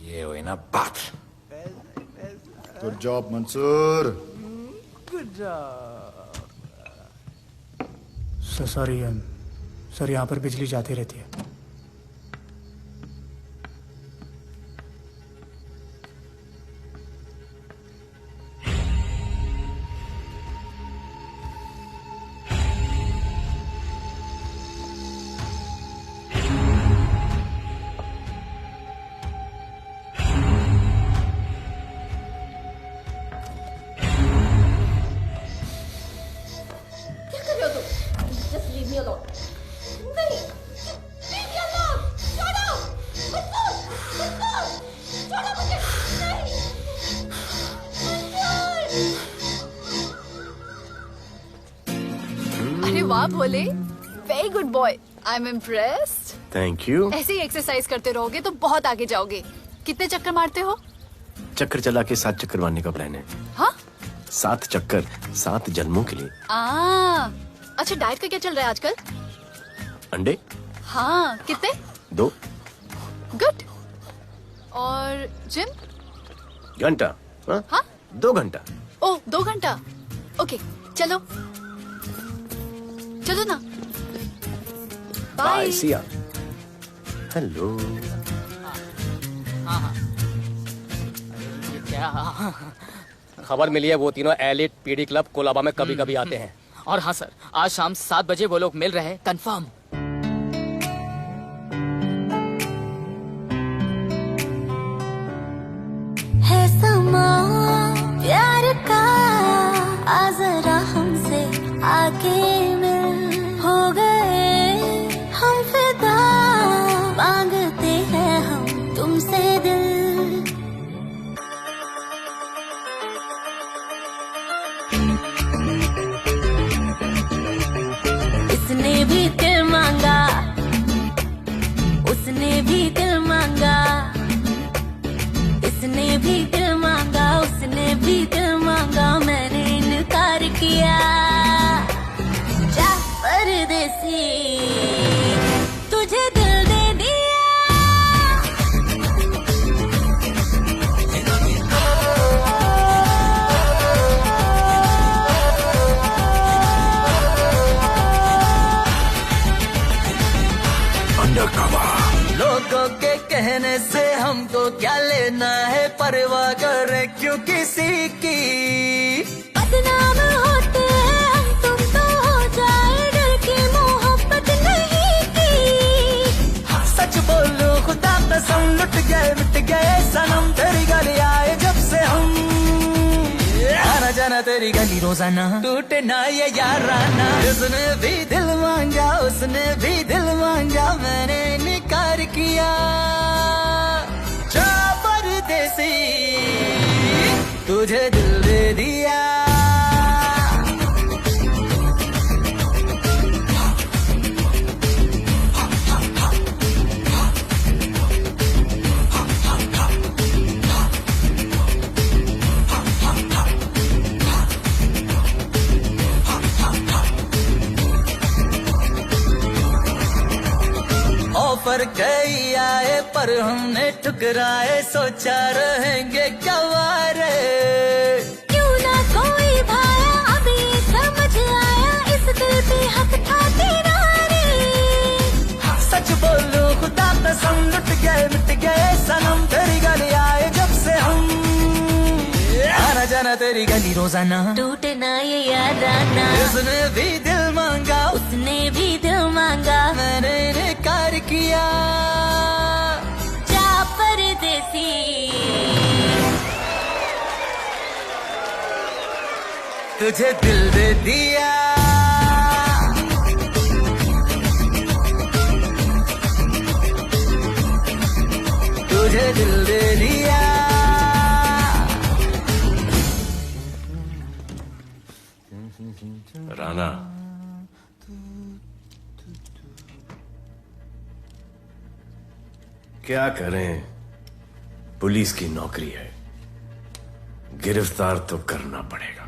ये हुई ना बात। Good job Mansoor. Sorry sir, यहाँ पर बिजली जाती रहती है। अरे वाह Bhole, very good boy, I am impressed. Thank you. ऐसे ही एक्सरसाइज करते रहोगे तो बहुत आगे जाओगे। कितने चक्कर मारते हो? चक्कर चला के 7 चक्कर मारने का प्लान है। हाँ? 7 चक्कर 7 जन्मों के लिए। अच्छा, डाइट का क्या चल रहा है आजकल? अंडे? हाँ, कितने? 2 गुड। और जिम? घंटा। हाँ? 2 घंटा। ओ, 2 घंटा। ओके, चलो चलो ना। बाय, सी या। हेलो। क्या खबर मिली है? वो तीनों एलिट पीडी क्लब कोलाबा में कभी कभी आते हैं। और हाँ सर, आज शाम 7 बजे वो लोग मिल रहे हैं, कंफर्म। है समा प्यार का, आ जरा हमसे आके मिल। हो गए हम फिदा, मांगते हैं हम तुमसे दिल। इसने भी दिल मांगा, उसने भी दिल मांगा, इसने भी दिल मांगा, उसने भी दिल मांगा, मैंने इनकार किया। जा परदेसी, तुझे दिल दे दिया। लोगों के कहने से हमको क्या लेना है, परवाह करे क्यों किसी की। बदनाम होते हैं हम, तुम तो हो जाए, डर की मोहब्बत नहीं की। हाँ, सच बोलो खुदा कसम, लुट गए मिट गए सनम, तेरी गली आए जब से हम। आना जाना तेरी गली रोजाना, टूटे ना ये याराना। उसने भी दिल मांगा, उसने भी दिल मांगा, मैंने इनकार किया जा परदेसी तुझे दिल दे दिया ऑफर कई आए पर हमने ठुकराए सोचा रहेंगे क्या वारे क्यों ना कोई भाया अब ये समझ आया इस दिल पे हक था तेरा रे सच बोलो खुदा कसम लुट गए मिट गए सनम तेरी गली आए जब से हम आना जाना तेरी गली रोजाना टूटे ना ये याद आना उसने भी दिल मांगा उसने भी दिल मांगा मैंने इनकार किया जा परदेसी तुझे दिल दे दिया तुझे दिल दे दिया राना क्या करें, पुलिस की नौकरी है, गिरफ्तार तो करना पड़ेगा।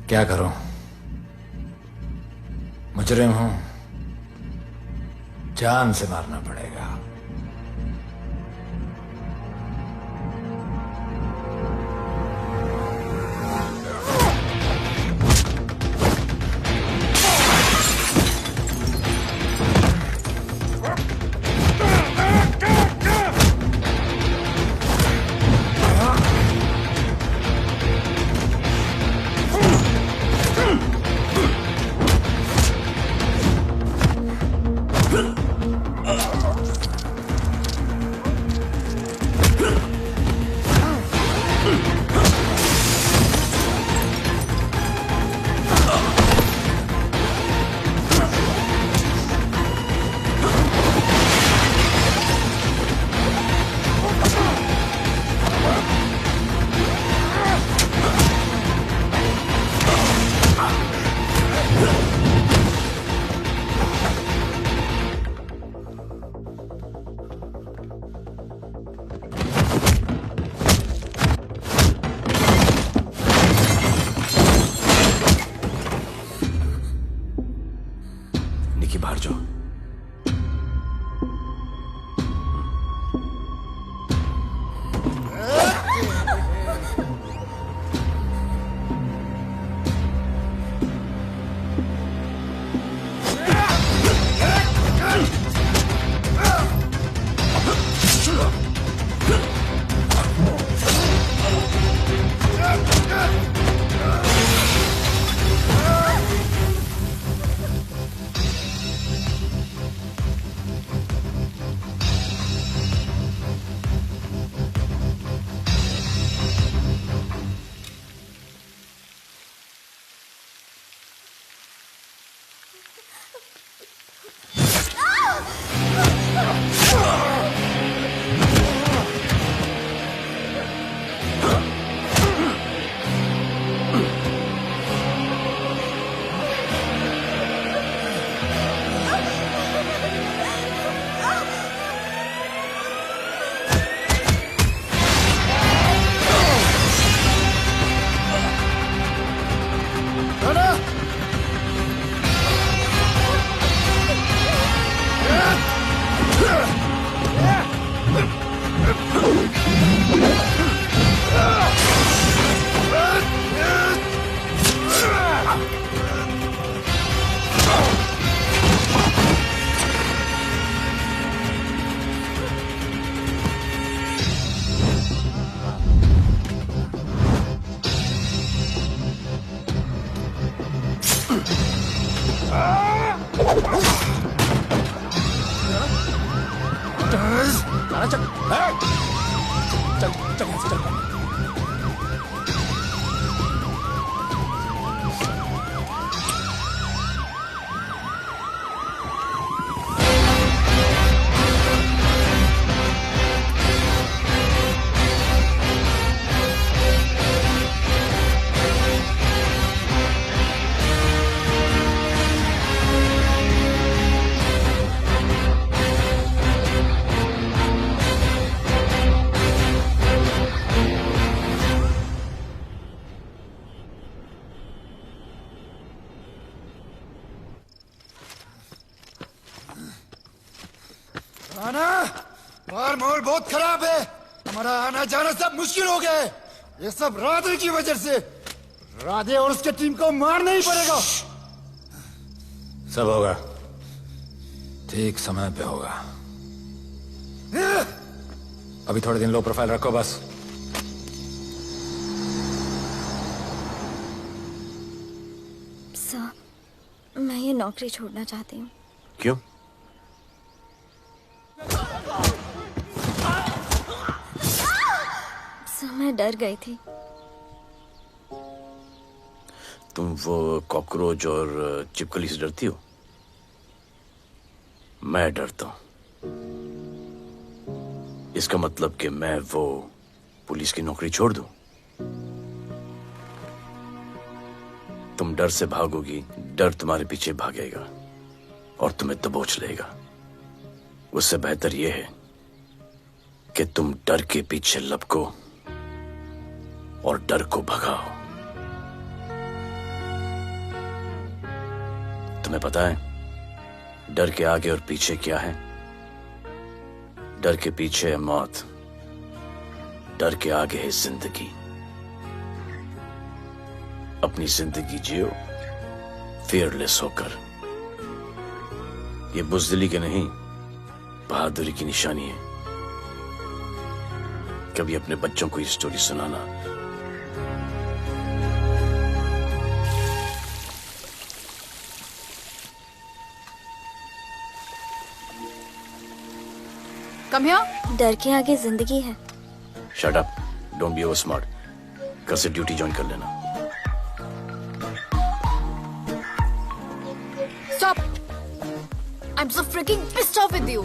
क्या करूं? मुजरिम हूं, जान से मारना पड़ेगा। निकी बाहर जाओ। राना, बाहर माहौल बहुत खराब है। हमारा आना जाना सब मुश्किल हो गया है। ये सब राधे की वजह से। राधे और उसके टीम को मारना ही पड़ेगा। सब होगा, ठीक समय पे होगा। अभी थोड़े दिन लो प्रोफाइल रखो बस। सर, मैं ये नौकरी छोड़ना चाहती हूँ। क्यों? सर, मैं डर गई थी। तुम वो कॉकरोच और चिपकली से डरती हो? मैं डरता हूं। इसका मतलब कि मैं वो पुलिस की नौकरी छोड़ दूं? तुम डर से भागोगी, डर तुम्हारे पीछे भागेगा और तुम्हें दबोच लेगा। उससे बेहतर यह है कि तुम डर के पीछे लपको और डर को भगाओ। तुम्हें पता है डर के आगे और पीछे क्या है? डर के पीछे है मौत, डर के आगे है जिंदगी। अपनी जिंदगी जियो फियरलेस होकर। ये बुज़दिली के नहीं, बहादुरी की निशानी है। कभी अपने बच्चों को ये स्टोरी सुनाना। Come here. डर के आगे जिंदगी है। Shut up, don't be over smart. कल से ड्यूटी ज्वाइन कर लेना। Stop! I'm so freaking pissed off with you.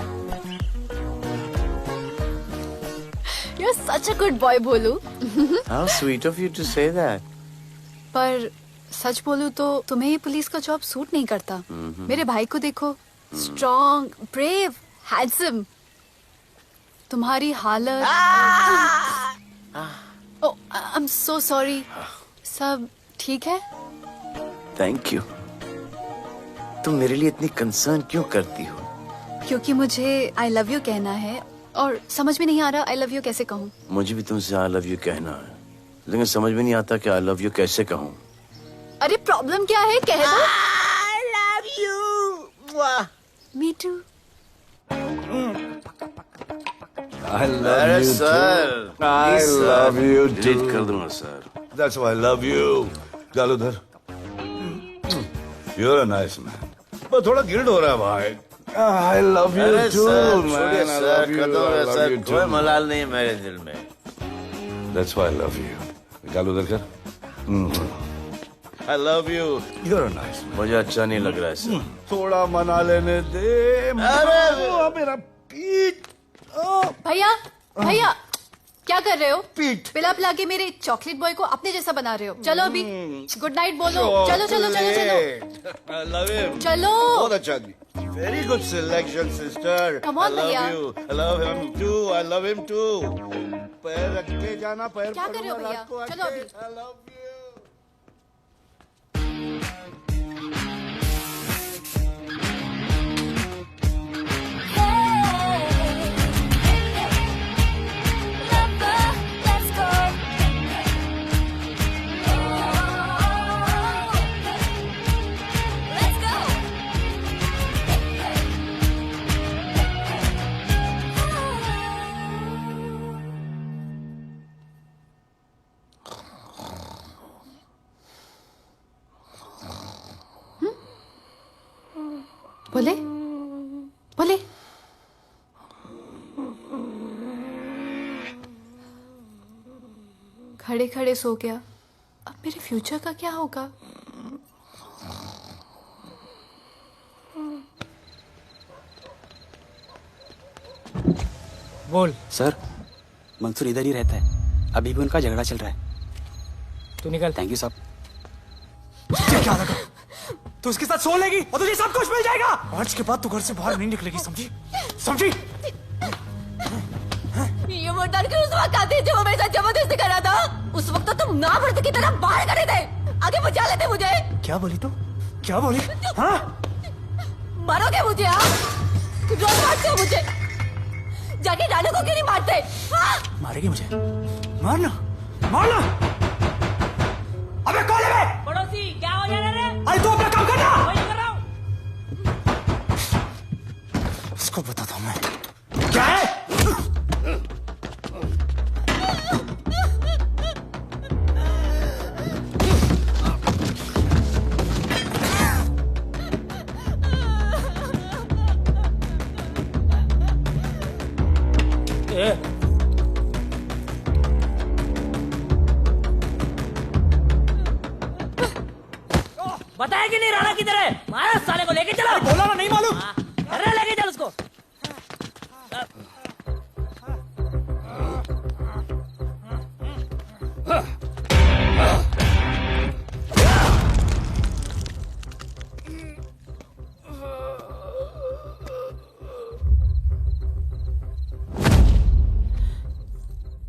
You're such a good boy, Bholu. How sweet of you to say that. पर सच बोलूं तो तुम्हें ये पुलिस का जॉब सूट नहीं करता। मेरे भाई को देखो, स्ट्रॉन्ग, ब्रेव, हैंडसम। तुम्हारी हालत। ओह, आई एम सो सॉरी। सब ठीक है? Thank you. तुम मेरे लिए इतनी कंसर्न क्यों करती हो? क्योंकि मुझे आई लव यू कहना है और समझ में नहीं आ रहा आई लव यू कैसे कहूँ। मुझे भी तुमसे आई लव यू कहना है, लेकिन समझ में नहीं आता कि आई लव यू कैसे कहूँ। अरे प्रॉब्लम क्या है, कह दो। I love you. Me too. I love you sir, too. I please, sir. love you Delete too. कर दूंगा sir. That's why I love you. चल उधर। You're a nice man. पर थोड़ा गिल्ड हो रहा है भाई। I love you अरे too, सर, man. छोड़िए I sir, love you. Kadam I है love सर, you कोई too. मलाल नहीं है मेरे दिल में। That's why I love you. चल उधर कर। I love you. You're a nice man. मुझे अच्छा नहीं लग रहा है सर। थोड़ा मना लेने दे। अरे मेरा पीठ। भैया, भैया, क्या कर रहे हो? पीठ पिला पिला के मेरे चॉकलेट बॉय को अपने जैसा बना रहे हो। चलो अभी गुड नाइट बोलो। चलो चलो चलो चलो। I love him. चलो। बहुत अच्छा आदमी। Very good selection, sister. Come on, I love भैया। you. I love him too. I love him too. पैर रख के जाना, पैर क्या कर रहे हो पकड़ना, भैया? रात को चलो आके। अभी। I love you. बोले बोले। खड़े खड़े सो गया। अब मेरे फ्यूचर का क्या होगा? बोल। सर, मंसूर इधर ही रहता है। अभी भी उनका झगड़ा चल रहा है। तू निकल। थैंक यू साहब। क्या लगा? तू उसके साथ सो लेगी और तुझे सब कुछ मिल जाएगा। आज के बाद तू घर से बाहर नहीं निकलेगी, समझी? समझी? ये वो डर के उस वक्त आते जो मेरे साथ जबरदस्ती कर रहा था। उस वक्त तो तुम ना भरते की तरह बाहर खड़े थे, आगे बचा लेते मुझे। क्या बोली तू? क्या बोली? हाँ? मारोगे मुझे? आप रोज मारते हो मुझे। जाके राना को क्यों नहीं मारते? हाँ? मारेगी मुझे? मारना मारना। अबे कौन है? पड़ोसी क्या हो जा रहा है? अरे तू अपना काम करना। वही कर रहा हूँ। इसको बताता हूँ मैं क्या है। बताया कि नहीं राणा किधर है? मारा साले को लेके चलो। बोला ना नहीं मालूम। अरे लेके चल उसको।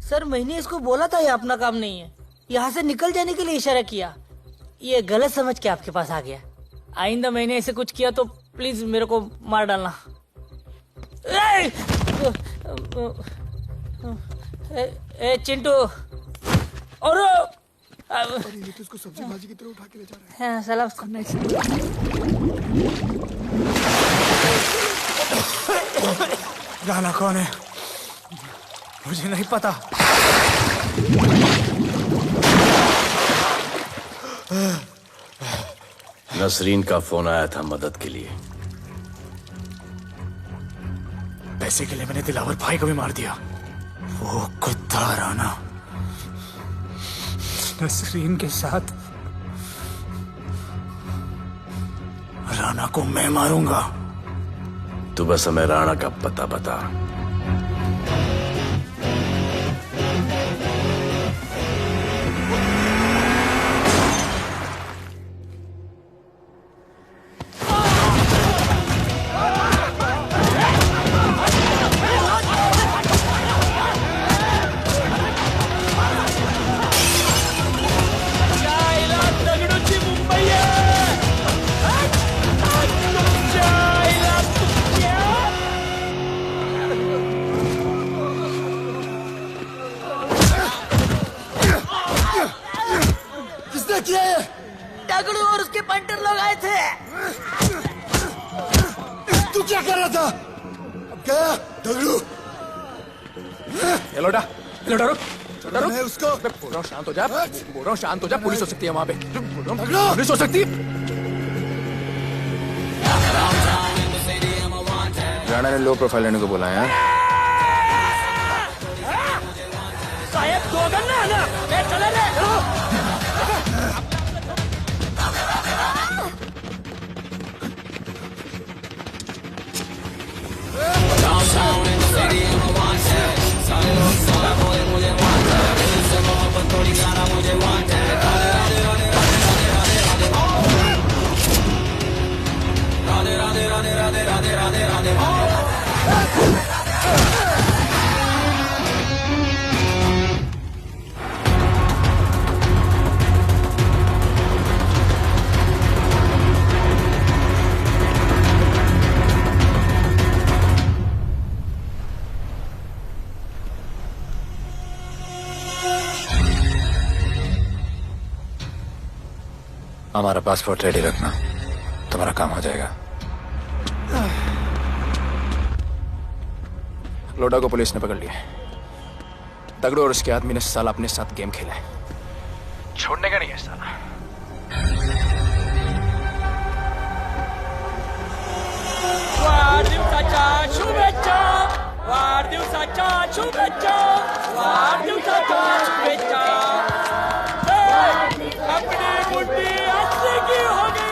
सर मैंने इसको बोला था ये अपना काम नहीं है, यहाँ से निकल जाने के लिए इशारा किया, ये गलत समझ के आपके पास आ गया। आइंदा मैंने ऐसे कुछ किया तो प्लीज मेरे को मार डालना। ए चिंटू और ये तो इसको सब्जी भाजी की तरह उठा के ले जा रहा है। हाँ, सलाम उसको राणा कौन है मुझे नहीं पता। नसरीन का फोन आया था मदद के लिए। पैसे के लिए मैंने दिलावर भाई को भी मार दिया। वो कुत्ता राणा नसरीन के साथ। राणा को मैं मारूंगा। तू बस हमें राणा का पता बता। दगड़ू और उसके पंटर लोग आए थे। तू क्या कर रहा था? क्या दगड़ू? ये लोटा रुक मैं उसको बोल रहा हूँ शांत हो जा। बोल रहा हूँ शांत हो जा। पुलिस हो सकती है वहाँ पे। पुलिस हो सकती है। राणा ने लो प्रोफाइल लेने को बोला है। साहब दो गन्ना है ना? मैं चले रे। हमारा पासपोर्ट रेडी रखना, तुम्हारा काम हो जाएगा। लोडा को पुलिस ने पकड़ लिया। दगड़ू और उसके आदमी ने साला अपने साथ गेम खेला है, छोड़ने का नहीं है साला। वाढदिवसाच्या शुभेच्छा, वाढदिवसाच्या शुभेच्छा, वाढदिवसाच्या शुभेच्छा। अपनी मुट्ठी अच्छी की हो गई।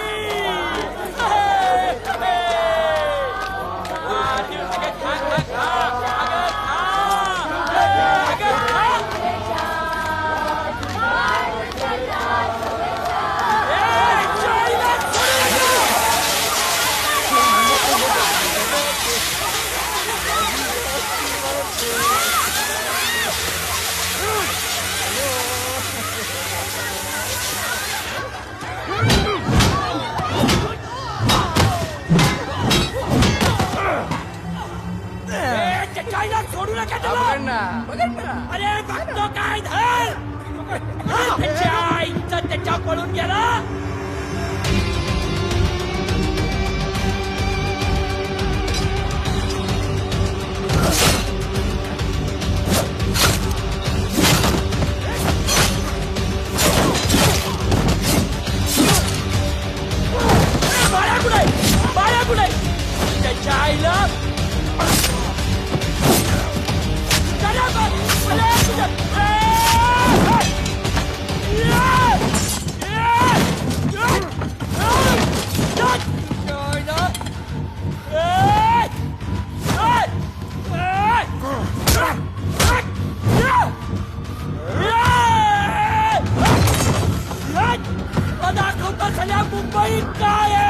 पकड़ना पकड़ना। अरे भक्तों का इधर त्याच्या पळून गेला। बाळा कुठे त्याच्या आईला दाखवता सगळ्या मुंबईत काय आहे।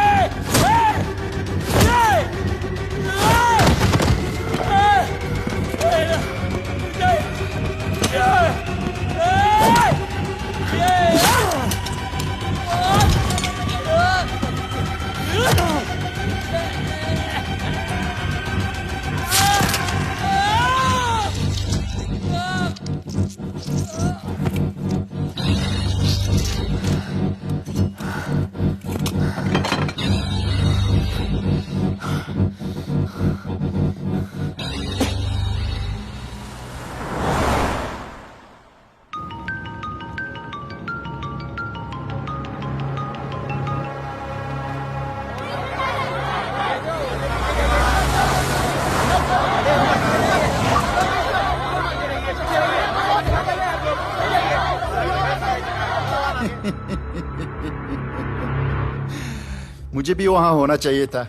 मुझे भी वहां होना चाहिए था।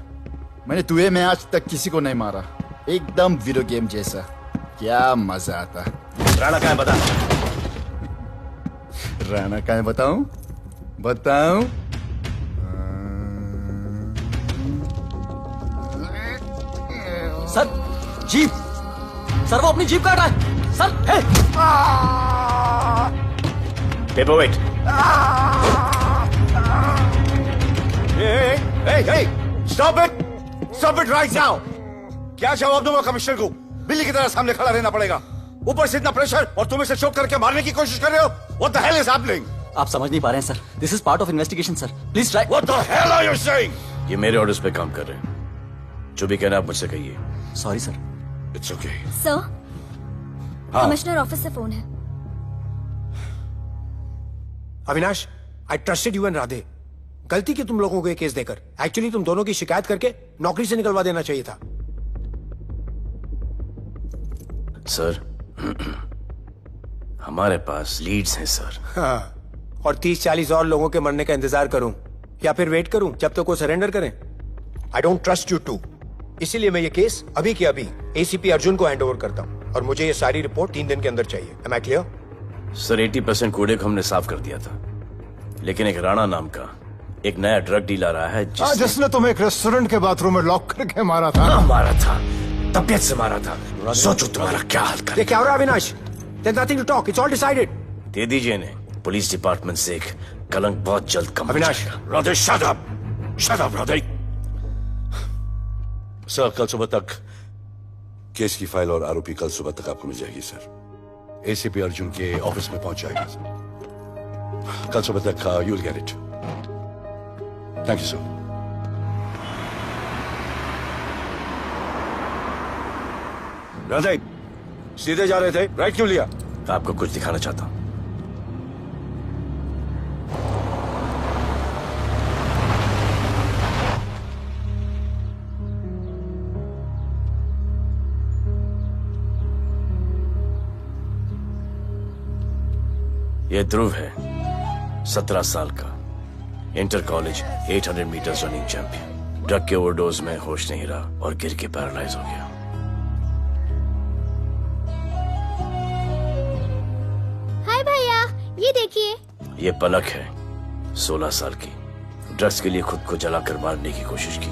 मैंने तुए में आज तक किसी को नहीं मारा। एकदम वीडियो गेम जैसा। क्या मजा आता। राणा कहाँ है बता। राणा कहाँ है बताऊं? बताऊं? सर जीप सर वो अपनी जीप काट रहा है sir. Hey paperweight. Hey, stop it right now! क्या जवाब दूंगा कमिश्नर को? बिल्ली की तरह सामने खड़ा रहना पड़ेगा। ऊपर से इतना प्रेशर और तुम इसे चोक करके मारने की कोशिश कर रहे हो। What the hell is happening? आप समझ नहीं पा रहे हैं sir. This is part of investigation sir. Please try. What the hell are you saying? ये मेरे ऑर्डर्स पे काम कर रहे हैं। जो भी कहना आप मुझसे कहिए। Sorry sir. It's okay. Sir हाँ। कमिश्नर ऑफिस से फोन है। Avinash, I trusted you and Radhe. गलती की तुम लोगों को ये केस देकर। एक्चुअली तुम दोनों की शिकायत करके नौकरी से निकलवा देना चाहिए था। सर हमारे पास लीड्स हैं सर। हाँ, और 30-40 और लोगों के मरने का इंतजार करूं या फिर वेट करूं जब तक वो सरेंडर करें? I don't trust you too. इसीलिए मैं ये केस अभी के अभी एसीपी अर्जुन को हैंड ओवर करता हूं और मुझे ये सारी रिपोर्ट 3 दिन के अंदर चाहिए। M I clear? सर 80% कूड़े को हमने साफ कर दिया था, लेकिन एक राणा नाम का एक नया ड्रग डीलर आया है जिसने तुम्हें एक रेस्टोरेंट के बाथरूम में लॉक करके मारा था। हाँ, मारा था, तबीयत से मारा था। सोचो तुम्हारा क्या हाल कर। ये क्या हो रहा है Avinash? There's nothing to talk. It's all decided. दे दीजिए इन्हें। पुलिस डिपार्टमेंट से एक कलंक बहुत जल्द कम हो अविनाश, जाएगा। Radhe shut up! Shut up, Radhe. Sir कल सुबह तक केस की फाइल और आरोपी कल सुबह तक आपको मिल जाएगी सर। एसीपी अर्जुन के ऑफिस में पहुंच जाएगी सर। कल सुबह तक you will get it. Thank you sir. Radhe सीधे जा रहे थे, राइट क्यों लिया? आपको कुछ दिखाना चाहता हूं। ये ध्रुव है, 17 साल का, inter college 800 metres running champion. Drug के ओवरडोज में होश नहीं रहा और गिर के पैरालाइज हो गया। हाय भैया, ये देखिए। ये पलक है, 16 साल की, ड्रग्स के लिए खुद को जलाकर मारने की कोशिश की।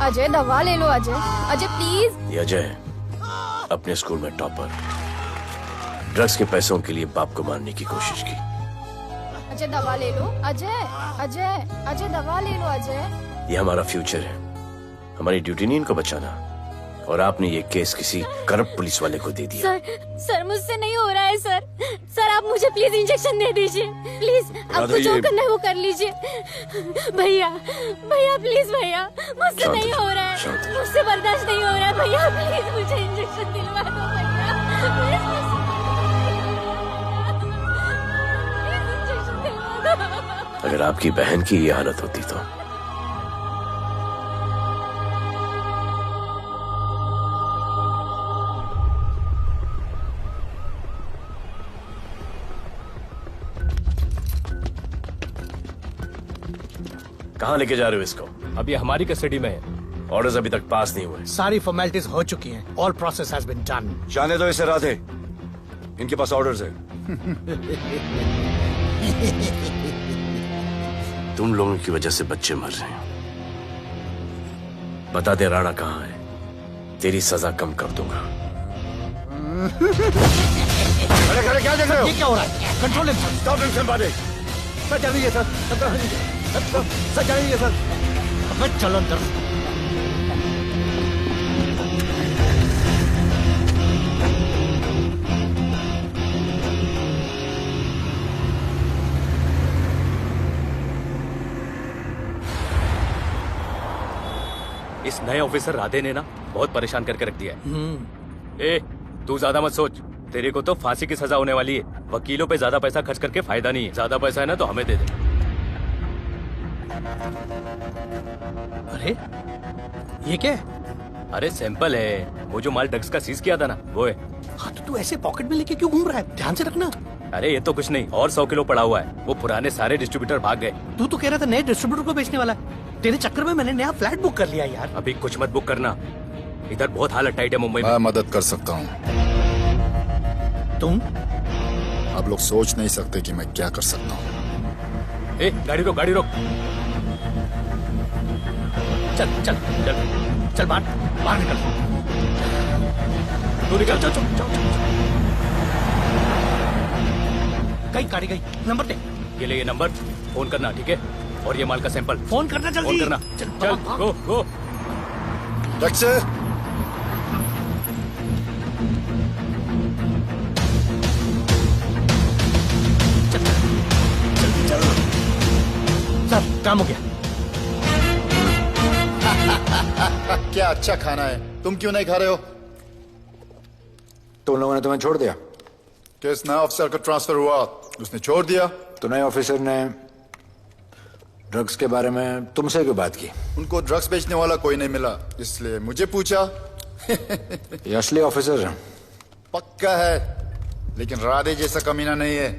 अजय दवा ले लो। अजय, अजय प्लीज। ये अजय है, अपने स्कूल में टॉपर। ड्रग्स के पैसों के लिए बाप को मारने की कोशिश की। अजय दवा ले लो। अजय, अजय, अजय दवा ले लो। अजय ये हमारा फ्यूचर है, हमारी ड्यूटी नहीं इनको बचाना। और आपने ये केस किसी करप्ट पुलिस वाले को दे दिया। सर मुझसे नहीं हो रहा है सर। सर आप मुझे प्लीज इंजेक्शन दे दीजिए प्लीज। आपको जो करना है वो कर लीजिए। भैया भैया प्लीज भैया, मुझसे नहीं हो रहा है, मुझसे बर्दाश्त नहीं हो रहा है भैया, प्लीज मुझे इंजेक्शन दिलवा दो भैया, इंजेक्शन दिलवा दो। अगर आपकी बहन की ये हालत होती तो कहाँ लेके जा रहे हो इसको? अभी हमारी कस्टडी में है। ऑर्डर्स अभी तक पास नहीं हुए। सारी फॉर्मेलिटीज हो चुकी हैं। All process has been done. जाने दो इसे राधे, इनके पास ऑर्डर्स है। तुम लोगों की वजह से बच्चे मर रहे हैं। बता दे राणा कहाँ है, तेरी सजा कम कर दूंगा। अरे क्या देख रहे हो? ये क्या हो रहा है? Control himself. Stop him somebody. Sir जाइए सर, सर जाइए सर। अबे चलो अंदर। इस नए ऑफिसर राधे ने ना बहुत परेशान करके रख दिया है। ए, तू ज्यादा मत सोच, तेरे को तो फांसी की सजा होने वाली है। वकीलों पे ज्यादा पैसा खर्च करके फायदा नहीं है। ज्यादा पैसा है ना तो हमें दे दे। अरे ये क्या है? अरे सैंपल है, वो जो माल ड्रग्स का सीज किया था ना वो है। हाँ तो तू ऐसे पॉकेट में लेके क्यों घूम रहा है? ध्यान से रखना। अरे ये तो कुछ नहीं, और 100 किलो पड़ा हुआ है। वो पुराने सारे डिस्ट्रीब्यूटर भाग गए। तू तो कह रहा था नए डिस्ट्रीब्यूटर को बेचने वाला है। तेरे चक्कर में मैंने नया फ्लैट बुक कर लिया यार। अभी कुछ मत बुक करना, इधर बहुत हालत टाइट है मुंबई में। मैं मदद कर सकता हूँ। तुम? आप लोग सोच नहीं सकते कि मैं क्या कर सकता हूँ। ए, गाड़ी रोक, गाड़ी रोक। चल चल चल चल, बाहर निकल। तू निकल। चल चल चल। कहीं गाड़ी गई, नंबर दे। ये ले, ये नंबर, फोन करना ठीक है। और ये माल का सैंपल फोन करना जल्दी। फोन करना। चल गो गो। सर काम हो गया। क्या अच्छा खाना है, तुम क्यों नहीं खा रहे हो? तो उन लोगों ने तुम्हें छोड़ दिया? किस नए ऑफिसर का ट्रांसफर हुआ उसने छोड़ दिया? तो नए ऑफिसर ने ड्रग्स के बारे में तुमसे क्यों बात की? उनको ड्रग्स बेचने वाला कोई नहीं मिला, इसलिए मुझे पूछा। ये असली ऑफिसर है? पक्का है, लेकिन राधे जैसा कमीना नहीं है।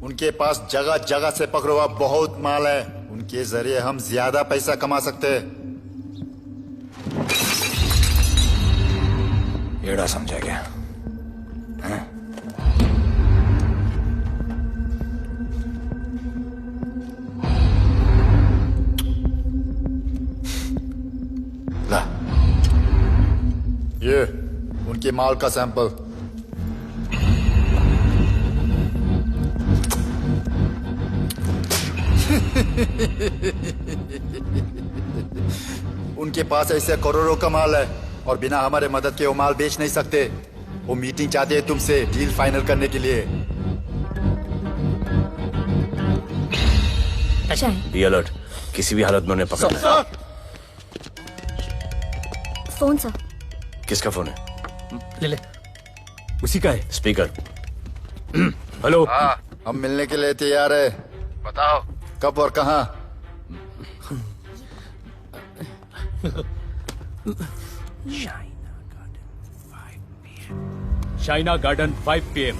उनके पास जगह जगह से पकड़ा हुआ बहुत माल है, उनके जरिए हम ज्यादा पैसा कमा सकते हैं। एड़ा समझा क्या? हैं? ला, ये उनके माल का सैंपल। उनके पास ऐसे करोड़ों का माल है और बिना हमारे मदद के वो माल बेच नहीं सकते। वो मीटिंग चाहते हैं तुमसे डील फाइनल करने के लिए। बी अलर्ट, किसी भी हालत में उन्हें पकड़ना है। Phone sir. किसका फोन है? ले ले। उसी का है। स्पीकर। हेलो। हाँ, हम मिलने के लिए तैयार है। बताओ कब और कहाँ? Shaina garden 5 PM।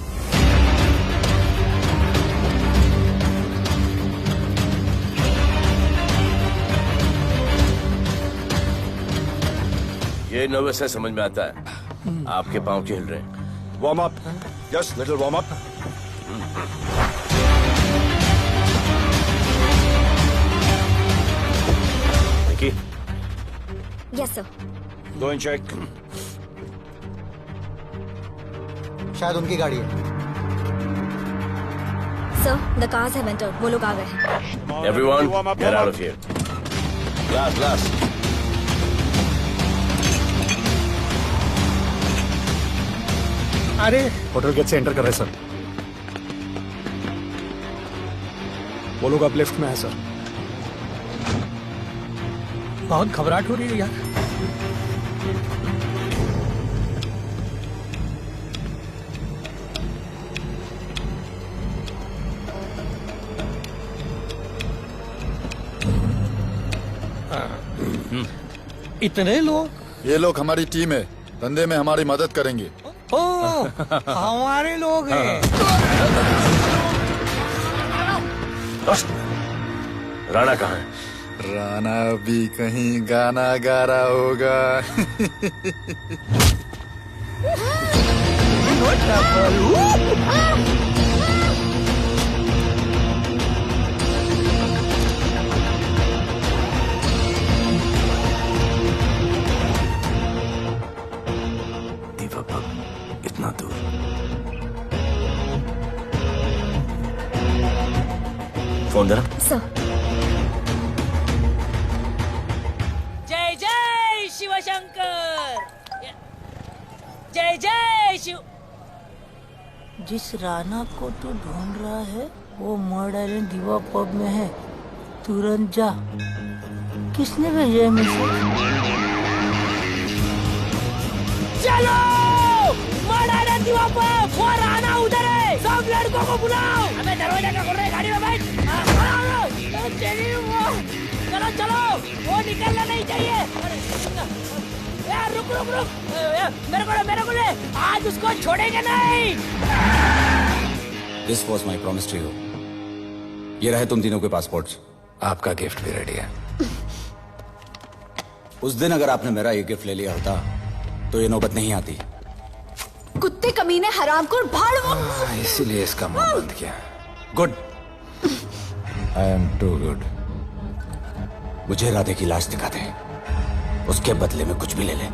ये नर्वस है, समझ में आता है। आपके पांव क्यों हिल रहे हैं? Warm up, just little warm up. Yes sir. Go and check. शायद उनकी गाड़ी है। Sir the cars have entered. वो लोग आ गए हैं। Everyone, get out of here. Glass glass. अरे होटल गेट से एंटर कर रहे हैं सर। वो लोग अब लेफ्ट में है सर। बहुत घबराहट हो रही है यार। इतने लोग? ये लोग हमारी टीम है, धंधे में हमारी मदद करेंगे। ओ, हमारे लोग हैं। राणा कहाँ है? राणा भी कहीं गाना गा रहा होगा। इतना दूर। फोन देना। सर। जय जय शिव शंकर, जय जय शिव। जिस राणा को तू ढूंढ रहा है वो मर्डर आइलैंड दीवा पब में है, तुरंत जा। किसने भेजा है मैसेज? चलो मर्डर आइलैंड दीवा पब, वो राणा उधर है, सब लड़कों को बुलाओ। अबे दरवाजा क्या खोल रहे, गाड़ी में बैठ। चलो चलो, वो निकलना नहीं चाहिए। यार रुक रुक रुक, मेरे को ले, आज उसको छोड़ेंगे नहीं। This was my promise to you. ये रहे तुम तीनों के पासपोर्ट्स। आपका गिफ्ट भी रेडी है। उस दिन अगर आपने मेरा ये गिफ्ट ले लिया होता तो ये नौबत नहीं आती। कुत्ते कमीने हरामखोर भाड़। इसीलिए इसका मुंह बंद किया। Good. I am too good. मुझे राधे की लाश दिखा दे, उसके बदले में कुछ भी ले ले।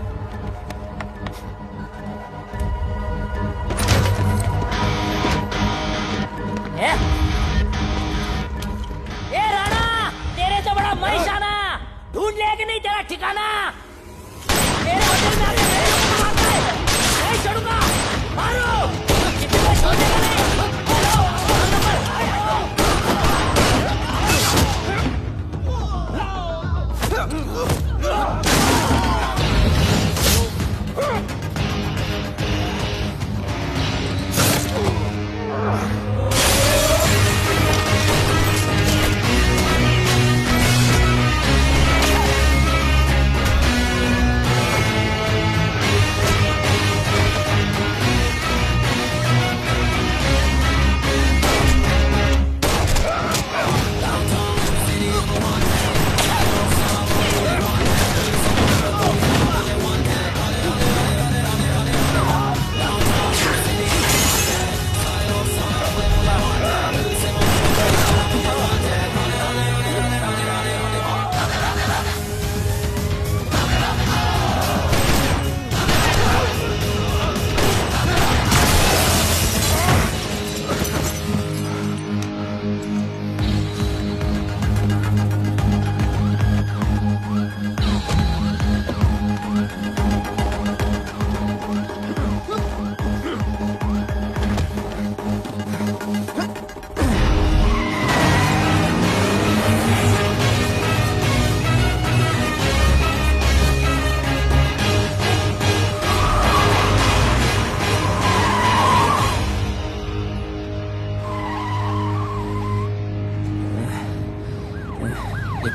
ए राणा, तेरे तो बड़ा मनीषाना, ढूंढ लिया कि नहीं तेरा ठिकाना? तेरे होटल में आके मेरे को मारता है, नहीं छोड़ूंगा। मारो, किसी को छोड़ेगा नहीं।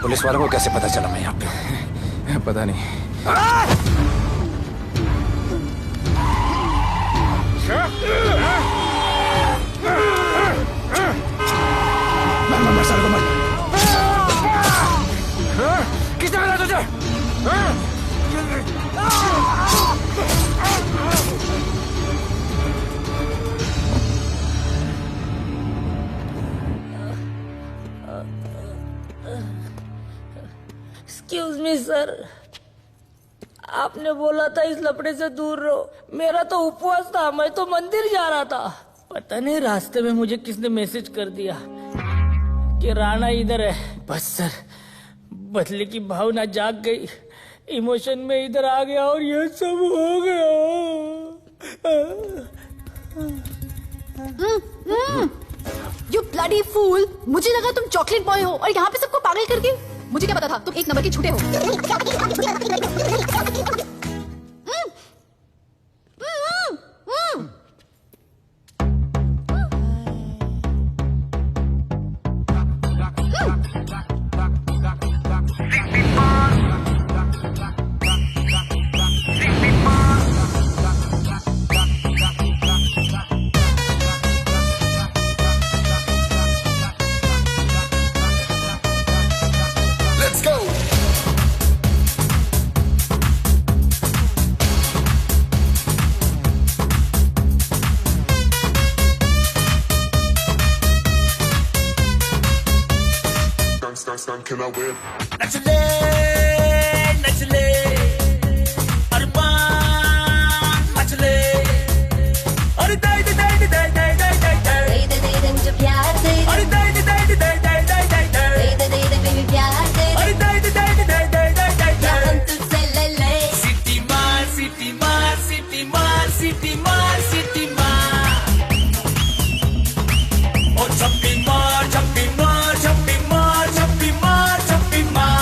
पुलिस वालों को कैसे पता चला मैं यहाँ पे? पता नहीं। किसने मिला तुझे? एक्सक्यूज मी सर, आपने बोला था इस लपड़े से दूर रहो। मेरा तो उपवास था, मैं तो मंदिर जा रहा था। पता नहीं रास्ते में मुझे किसने मैसेज कर दिया कि राणा इधर है। बस सर, बदले की भावना जाग गई, इमोशन में इधर आ गया और ये सब हो गया। You bloody fool! मुझे लगा तुम चॉकलेट बॉय हो और यहाँ पे सबको पागल करके। मुझे क्या पता था तुम एक नंबर के झूठे हो। Can I win? नचले नचले अरमान मचले अरे दे दे दे दे दे दे दे दे दे दे मुझे प्यार दे अरे दे दे दे दे दे दे दे दे दे बेबी प्यार दे अरे दे दे दे दे दे दे दे या हम तुझसे ले ले सिटी मार सिटी मार सिटी मार सिटी मार सिटी मार ओ छप्पी मार छप्पी मार छप्पी मार छप्पी मार छप्पी मार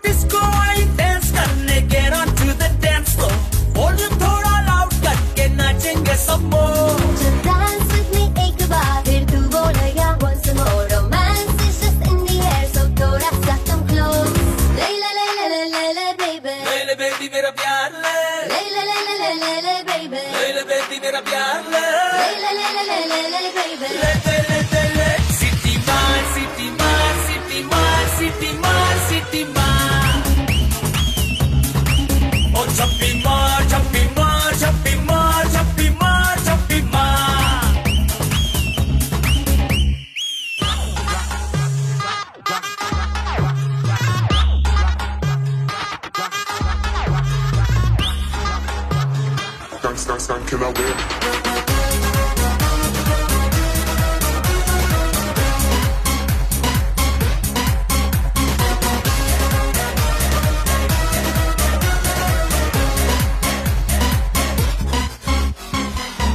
डिस्को आई डांस करने get on to the dance floor volume थोड़ा लाउड करके नाचेंगे सब मोर Just dance with me एक बार फिर तू बोलेगा once more romance is just in the air so थोड़ा सा come close ले ले ले ले ले ले ले baby ले ले बेबी मेरा प्यार ले ले ले ले ले ले ले ले baby ले ले बेबी मेरा प्यार ले ले ले ले ले ले ले ले baby ले ले ले ले ले सिटी मार सिटी मार सिटी मार सिटी मार सिटी मार ओ छप्पी मार छप्पी मार छप्पी मार छप्पी मार छप्पी मार Can I win?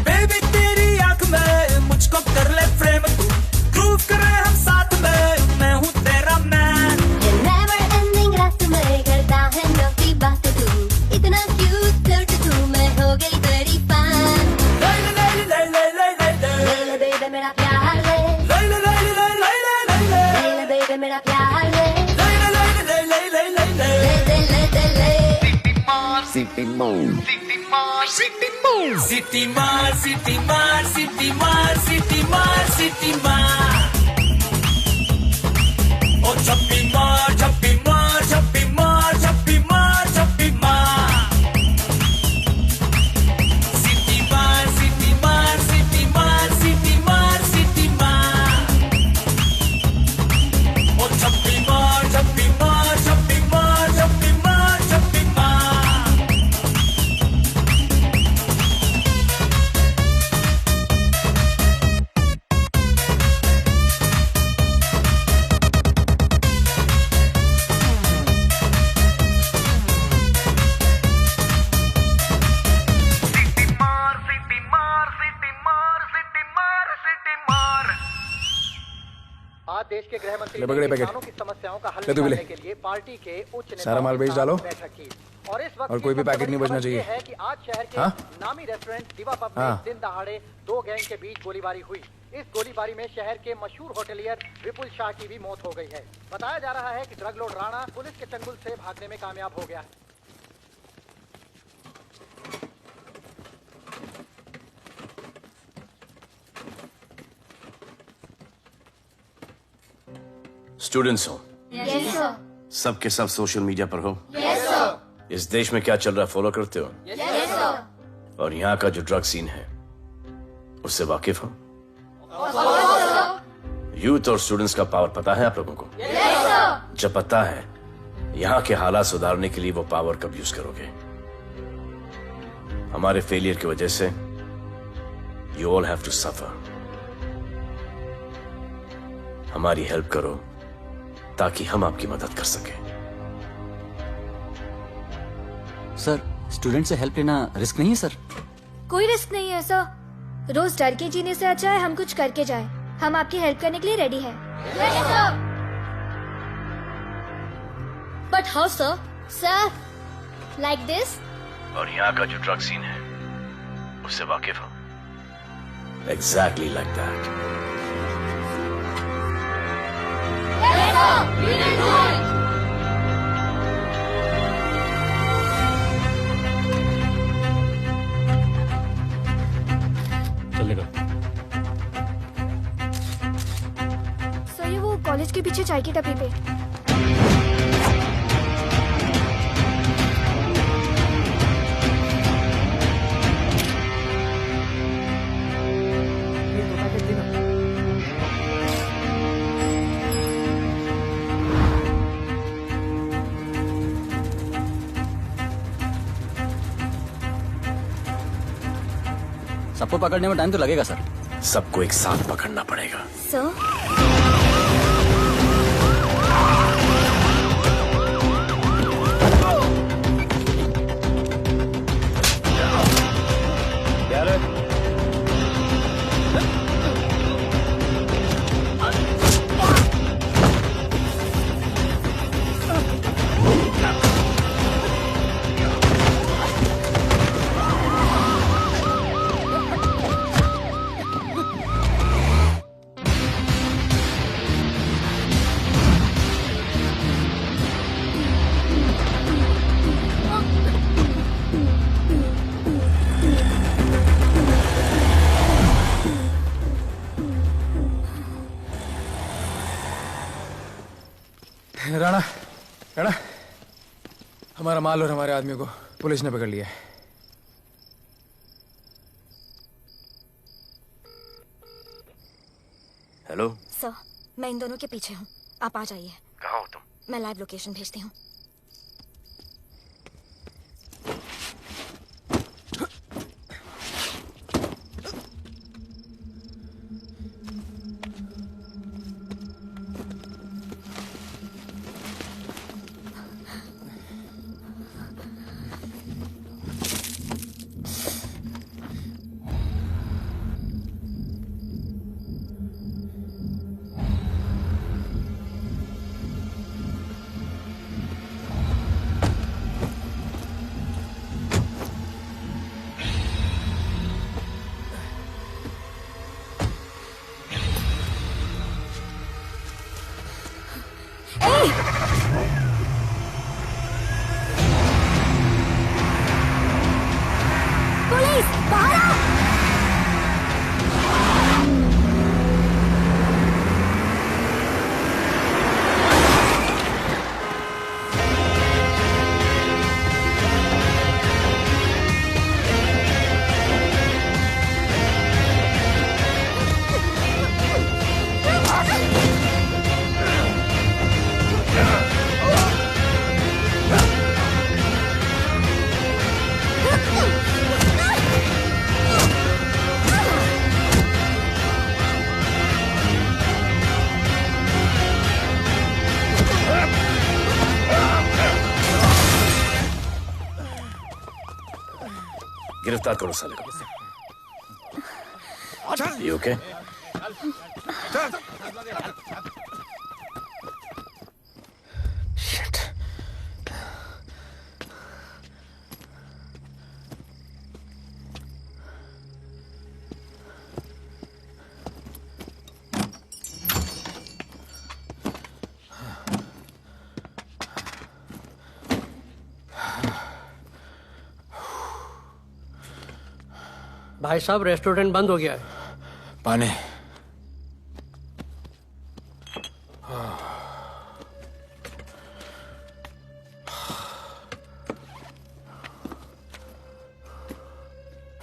बेबी तेरी आंख में मुझको कर ले फ्रेम तू ग्रूव करे हम साथ में मैं हूँ तेरा मैन ये never ending रात में करता है नौकी बात तू इतना cute flirty तू मैं हो गई तेरी fan ले ले ले ले ले ले ले ले ले ले baby मेरा प्यार ले ले ले ले ले ले ले ले ले ले ले baby मेरा प्यार ले ले ले ले ले ले ले ले ले ले ले ले ले सिटी मार सिटी मार सिटी मार सिटी मार सिटी मार सिटी मार ओ छप्पी मार छप्पी मार छप्पी मार छप्पी मार छप्पी मार सिटी मार सिटी मार सिटी मार सिटी मार सिटी मार ओ छप्पी मार छप्पी मार छप्पी मार छप्पी मार छप्पी मार आज देश के गृह मंत्री ले पकड़े ने पैकेट। किसानों की समस्याओं का हल ले तू भी ले। निकालने के लिए पार्टी के उच्च नेताओं सारा माल के बेच साथ डालो। बैठक की। और इस वक्त और कोई भी पैकेट नहीं बचना चाहिए। है कि आज शहर के हाँ? नामी रेस्टोरेंट दिवा पब में हाँ। दिन दहाड़े दो गैंग के बीच गोलीबारी हुई। इस गोलीबारी में शहर के मशहूर होटलियर विपुल शाह की भी मौत हो गई है। बताया जा रहा है कि ड्रग लॉर्ड राणा पुलिस के चंगुल से भागने में कामयाब हो गया है। स्टूडेंट्स हो Yes, sir. सब के सब सोशल मीडिया पर हो Yes, sir. इस देश में क्या चल रहा है फॉलो करते हो Yes, sir. और यहाँ का जो ड्रग सीन है उससे वाकिफ हो? यूथ और स्टूडेंट्स का पावर पता है आप लोगों को? जब पता है, यहाँ के हालात सुधारने के लिए वो पावर कब यूज करोगे? हमारे फेलियर की वजह से you all have to suffer. हमारी हेल्प करो ताकि हम आपकी मदद कर सकें। सर, स्टूडेंट से हेल्प लेना रिस्क नहीं है सर? कोई रिस्क नहीं है सर। रोज डर के जीने से अच्छा है हम कुछ करके जाए। हम आपकी हेल्प करने के लिए रेडी हैं। But how sir? Sir, like this? और यहाँ का जो ड्रग सीन है उससे वाकिफ हो? Exactly like that. चलेगा। सर, ये वो कॉलेज के पीछे चाय की टपरी पे। सबको पकड़ने में टाइम तो लगेगा सर। सबको एक साथ पकड़ना पड़ेगा। सर, राणा, राणा, हमारा माल और हमारे आदमियों को पुलिस ने पकड़ लिया है। हेलो सर, मैं इन दोनों के पीछे हूँ। आप आ जाइए। कहाँ हो तुम? मैं लाइव लोकेशन भेजती हूँ। पुलिस, बाहर आओ! गिरफ्तार करो साले को। You okay? Shit. भाई साहब, रेस्टोरेंट बंद हो गया है। पानी।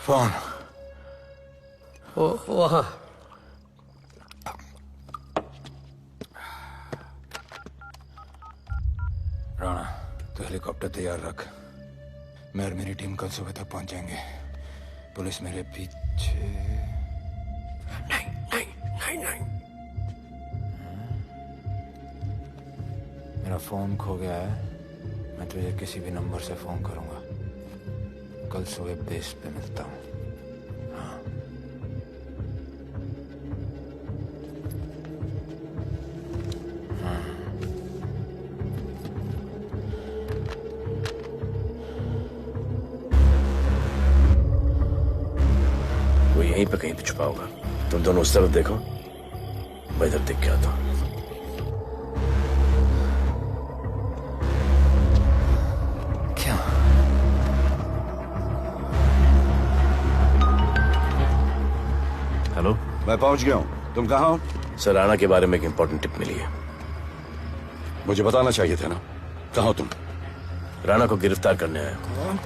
फोन वहाँ। राणा तो हेलीकॉप्टर तैयार रख। मैं और मेरी टीम कल सुबह तक पहुंच जाएंगे। पुलिस मेरे पीछे नहीं। मेरा फोन खो गया है। मैं तुझे किसी भी नंबर से फोन करूंगा। कल सुबह बेस पे मिलता हूँ। हाँ। वो यहीं पे कहीं पे छुपा होगा। तुम दोनों उस तरफ देखो, मैं इधर देख के आता हूँ। हेलो, मैं पहुंच गया हूं। तुम कहाँ हो? सर, राणा के बारे में एक इंपॉर्टेंट टिप मिली है। मुझे बताना चाहिए था ना। कहाँ हो तुम? राणा को गिरफ्तार करने आया हूं।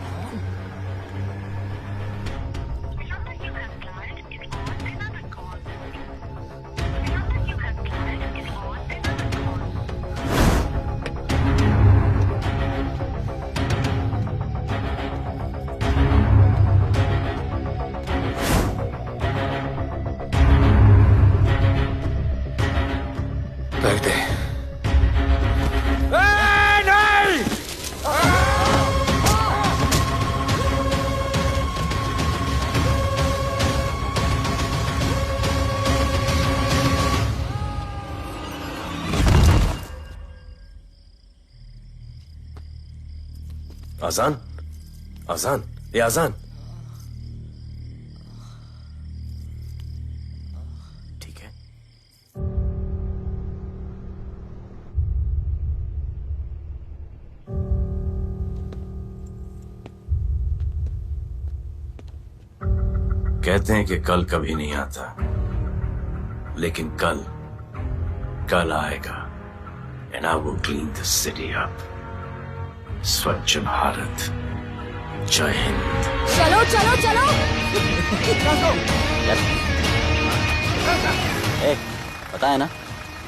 बैठ दे। आजान, आजान, ये आजान। ठीक है। कहते हैं कि कल कभी नहीं आता, लेकिन कल आएगा। And I will clean the city up. स्वच्छ भारत। जय हिंद। चलो चलो चलो। पता है ना,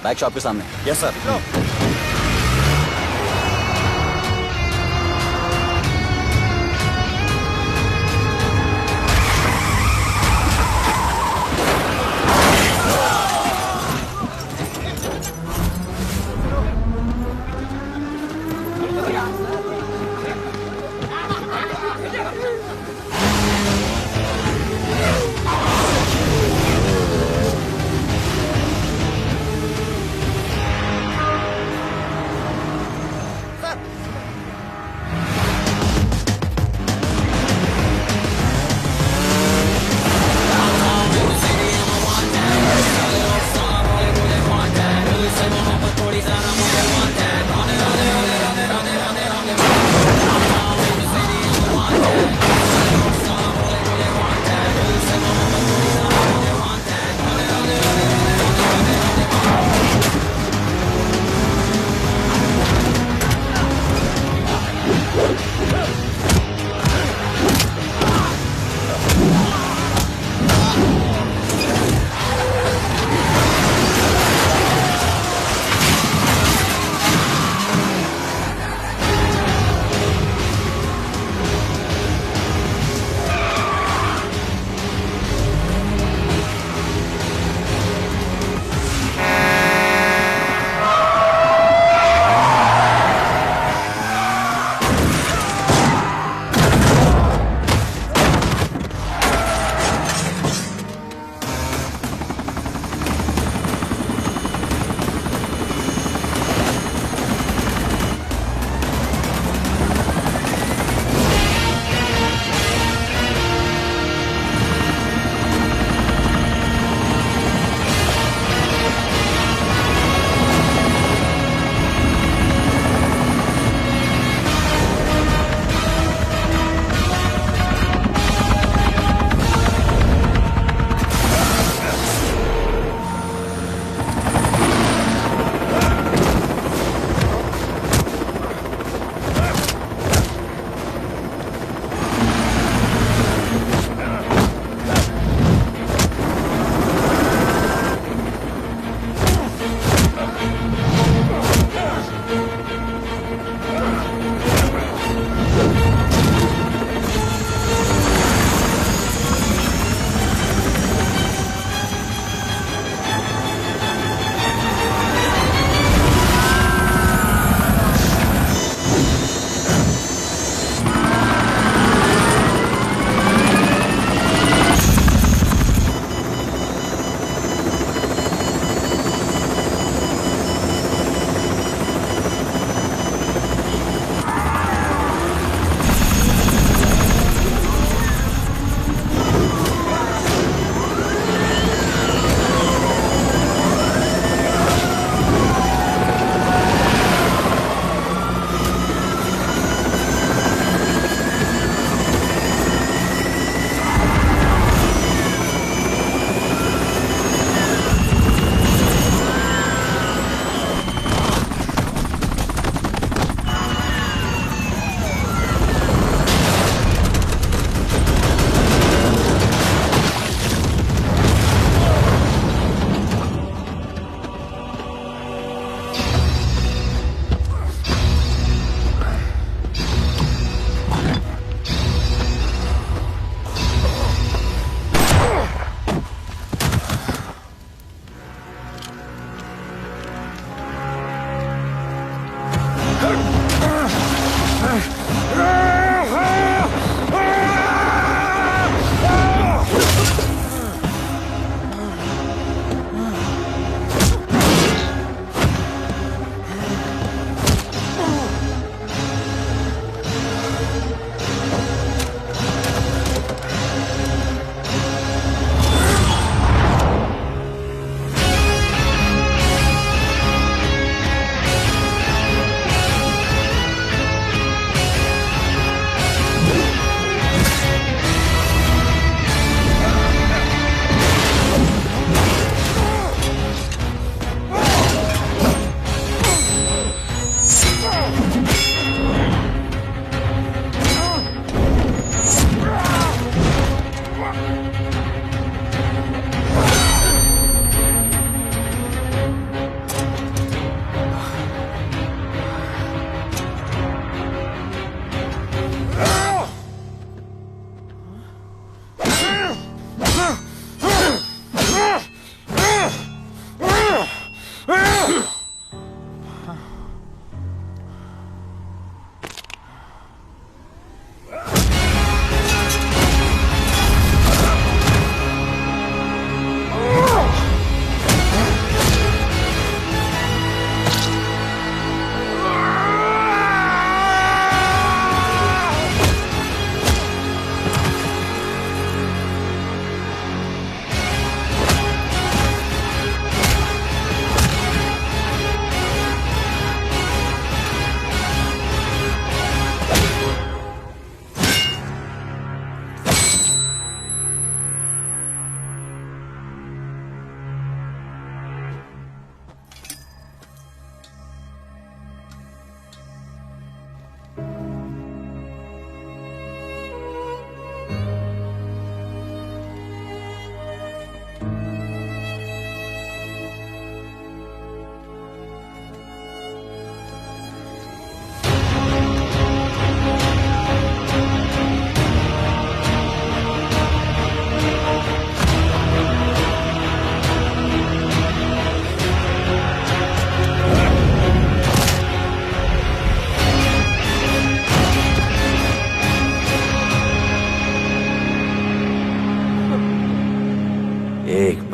बैक शॉप के सामने। Yes sir.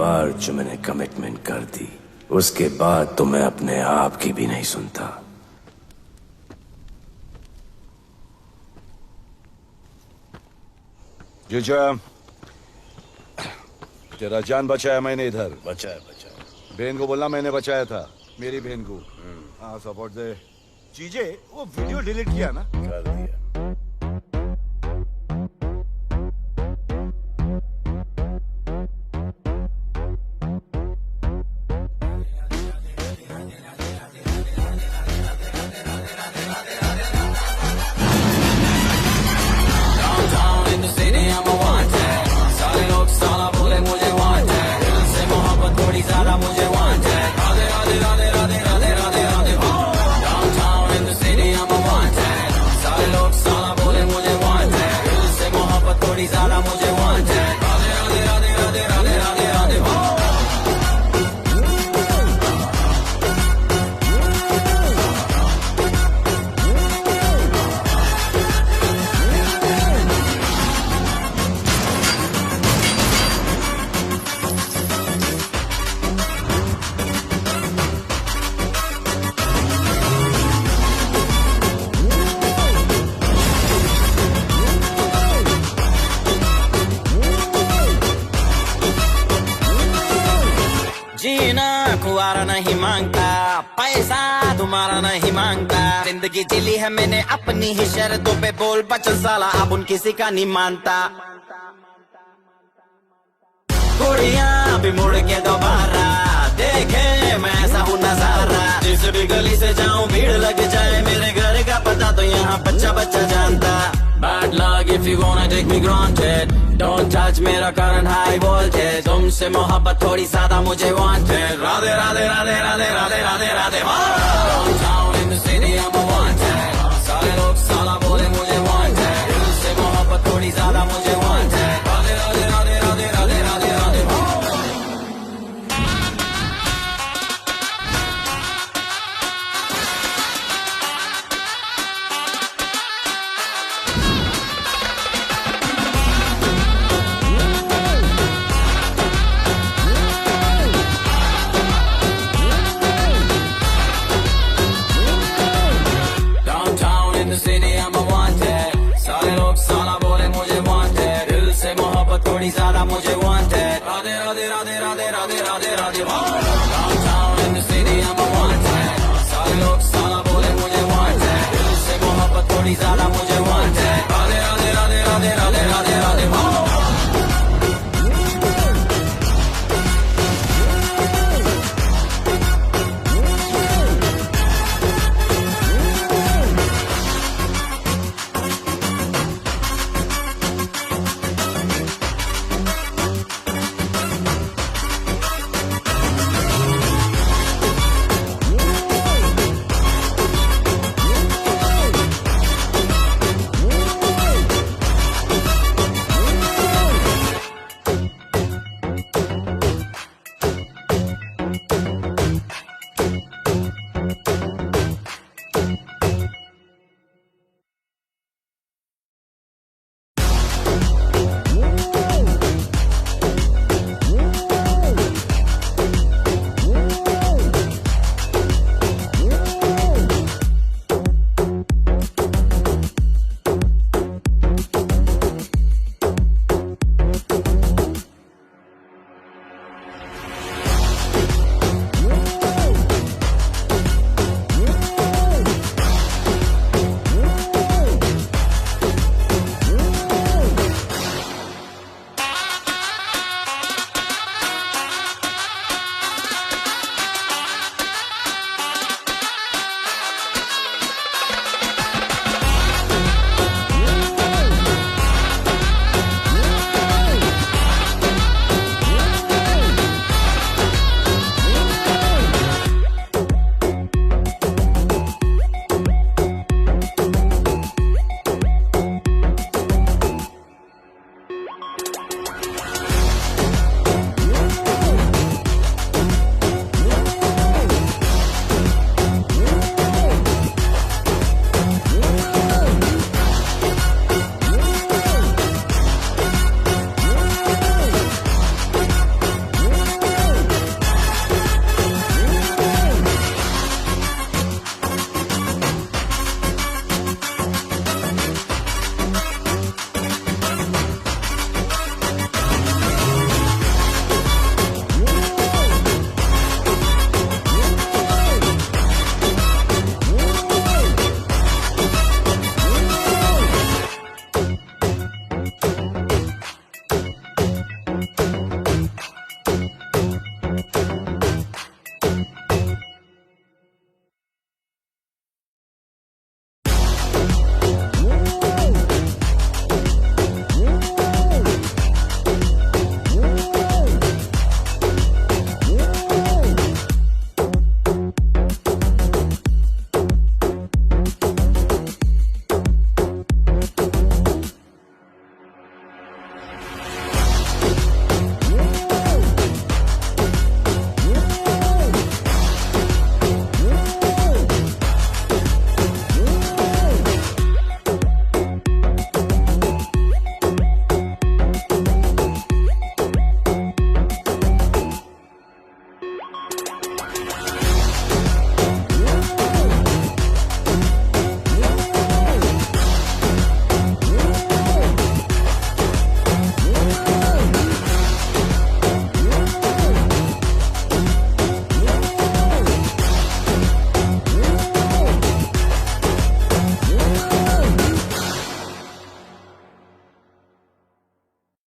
बार जो मैंने कमिटमेंट कर दी, उसके बाद तो मैं अपने आप की भी नहीं सुनता। जीजा, तेरा जान बचाया मैंने इधर। बचाया। बहन को बोलना मैंने बचाया था, मेरी बहन को। हाँ, सपोर्ट दे। चीजे वो वीडियो डिलीट किया ना? कर दिया। कुआरा नहीं मांगता, पैसा तुम्हारा नहीं मांगता। जिंदगी जिली है मैंने अपनी ही शर्तों पे, बोल बचल साला अब उन किसी का नहीं मानता। कुड़ियाँ भी मुड़ के दोबारा देखे मैं ऐसा हूँ नजारा। जिस भी गली से जाऊँ भीड़ लग जाए, मेरे घर का पता तो यहाँ बच्चा बच्चा जानता। Bad luck if you wanna take me granted, don't touch मेरा current high voltage। तुमसे मोहब्बत थोड़ी ज्यादा मुझे wanted। Radhe Radhe Radhe Radhe Radhe Radhe Radhe. Downtown in the city I'm a wanted, सारे लोग साला बोले मुझे wanted। दिल से मोहब्बत थोड़ी ज्यादा मुझे wanted। राधे राधे राधे राधे राधे राधे राधे। सारे लोग साला बोले मुझे wanted, दिल से मोहब्बत थोड़ी ज्यादा मुझे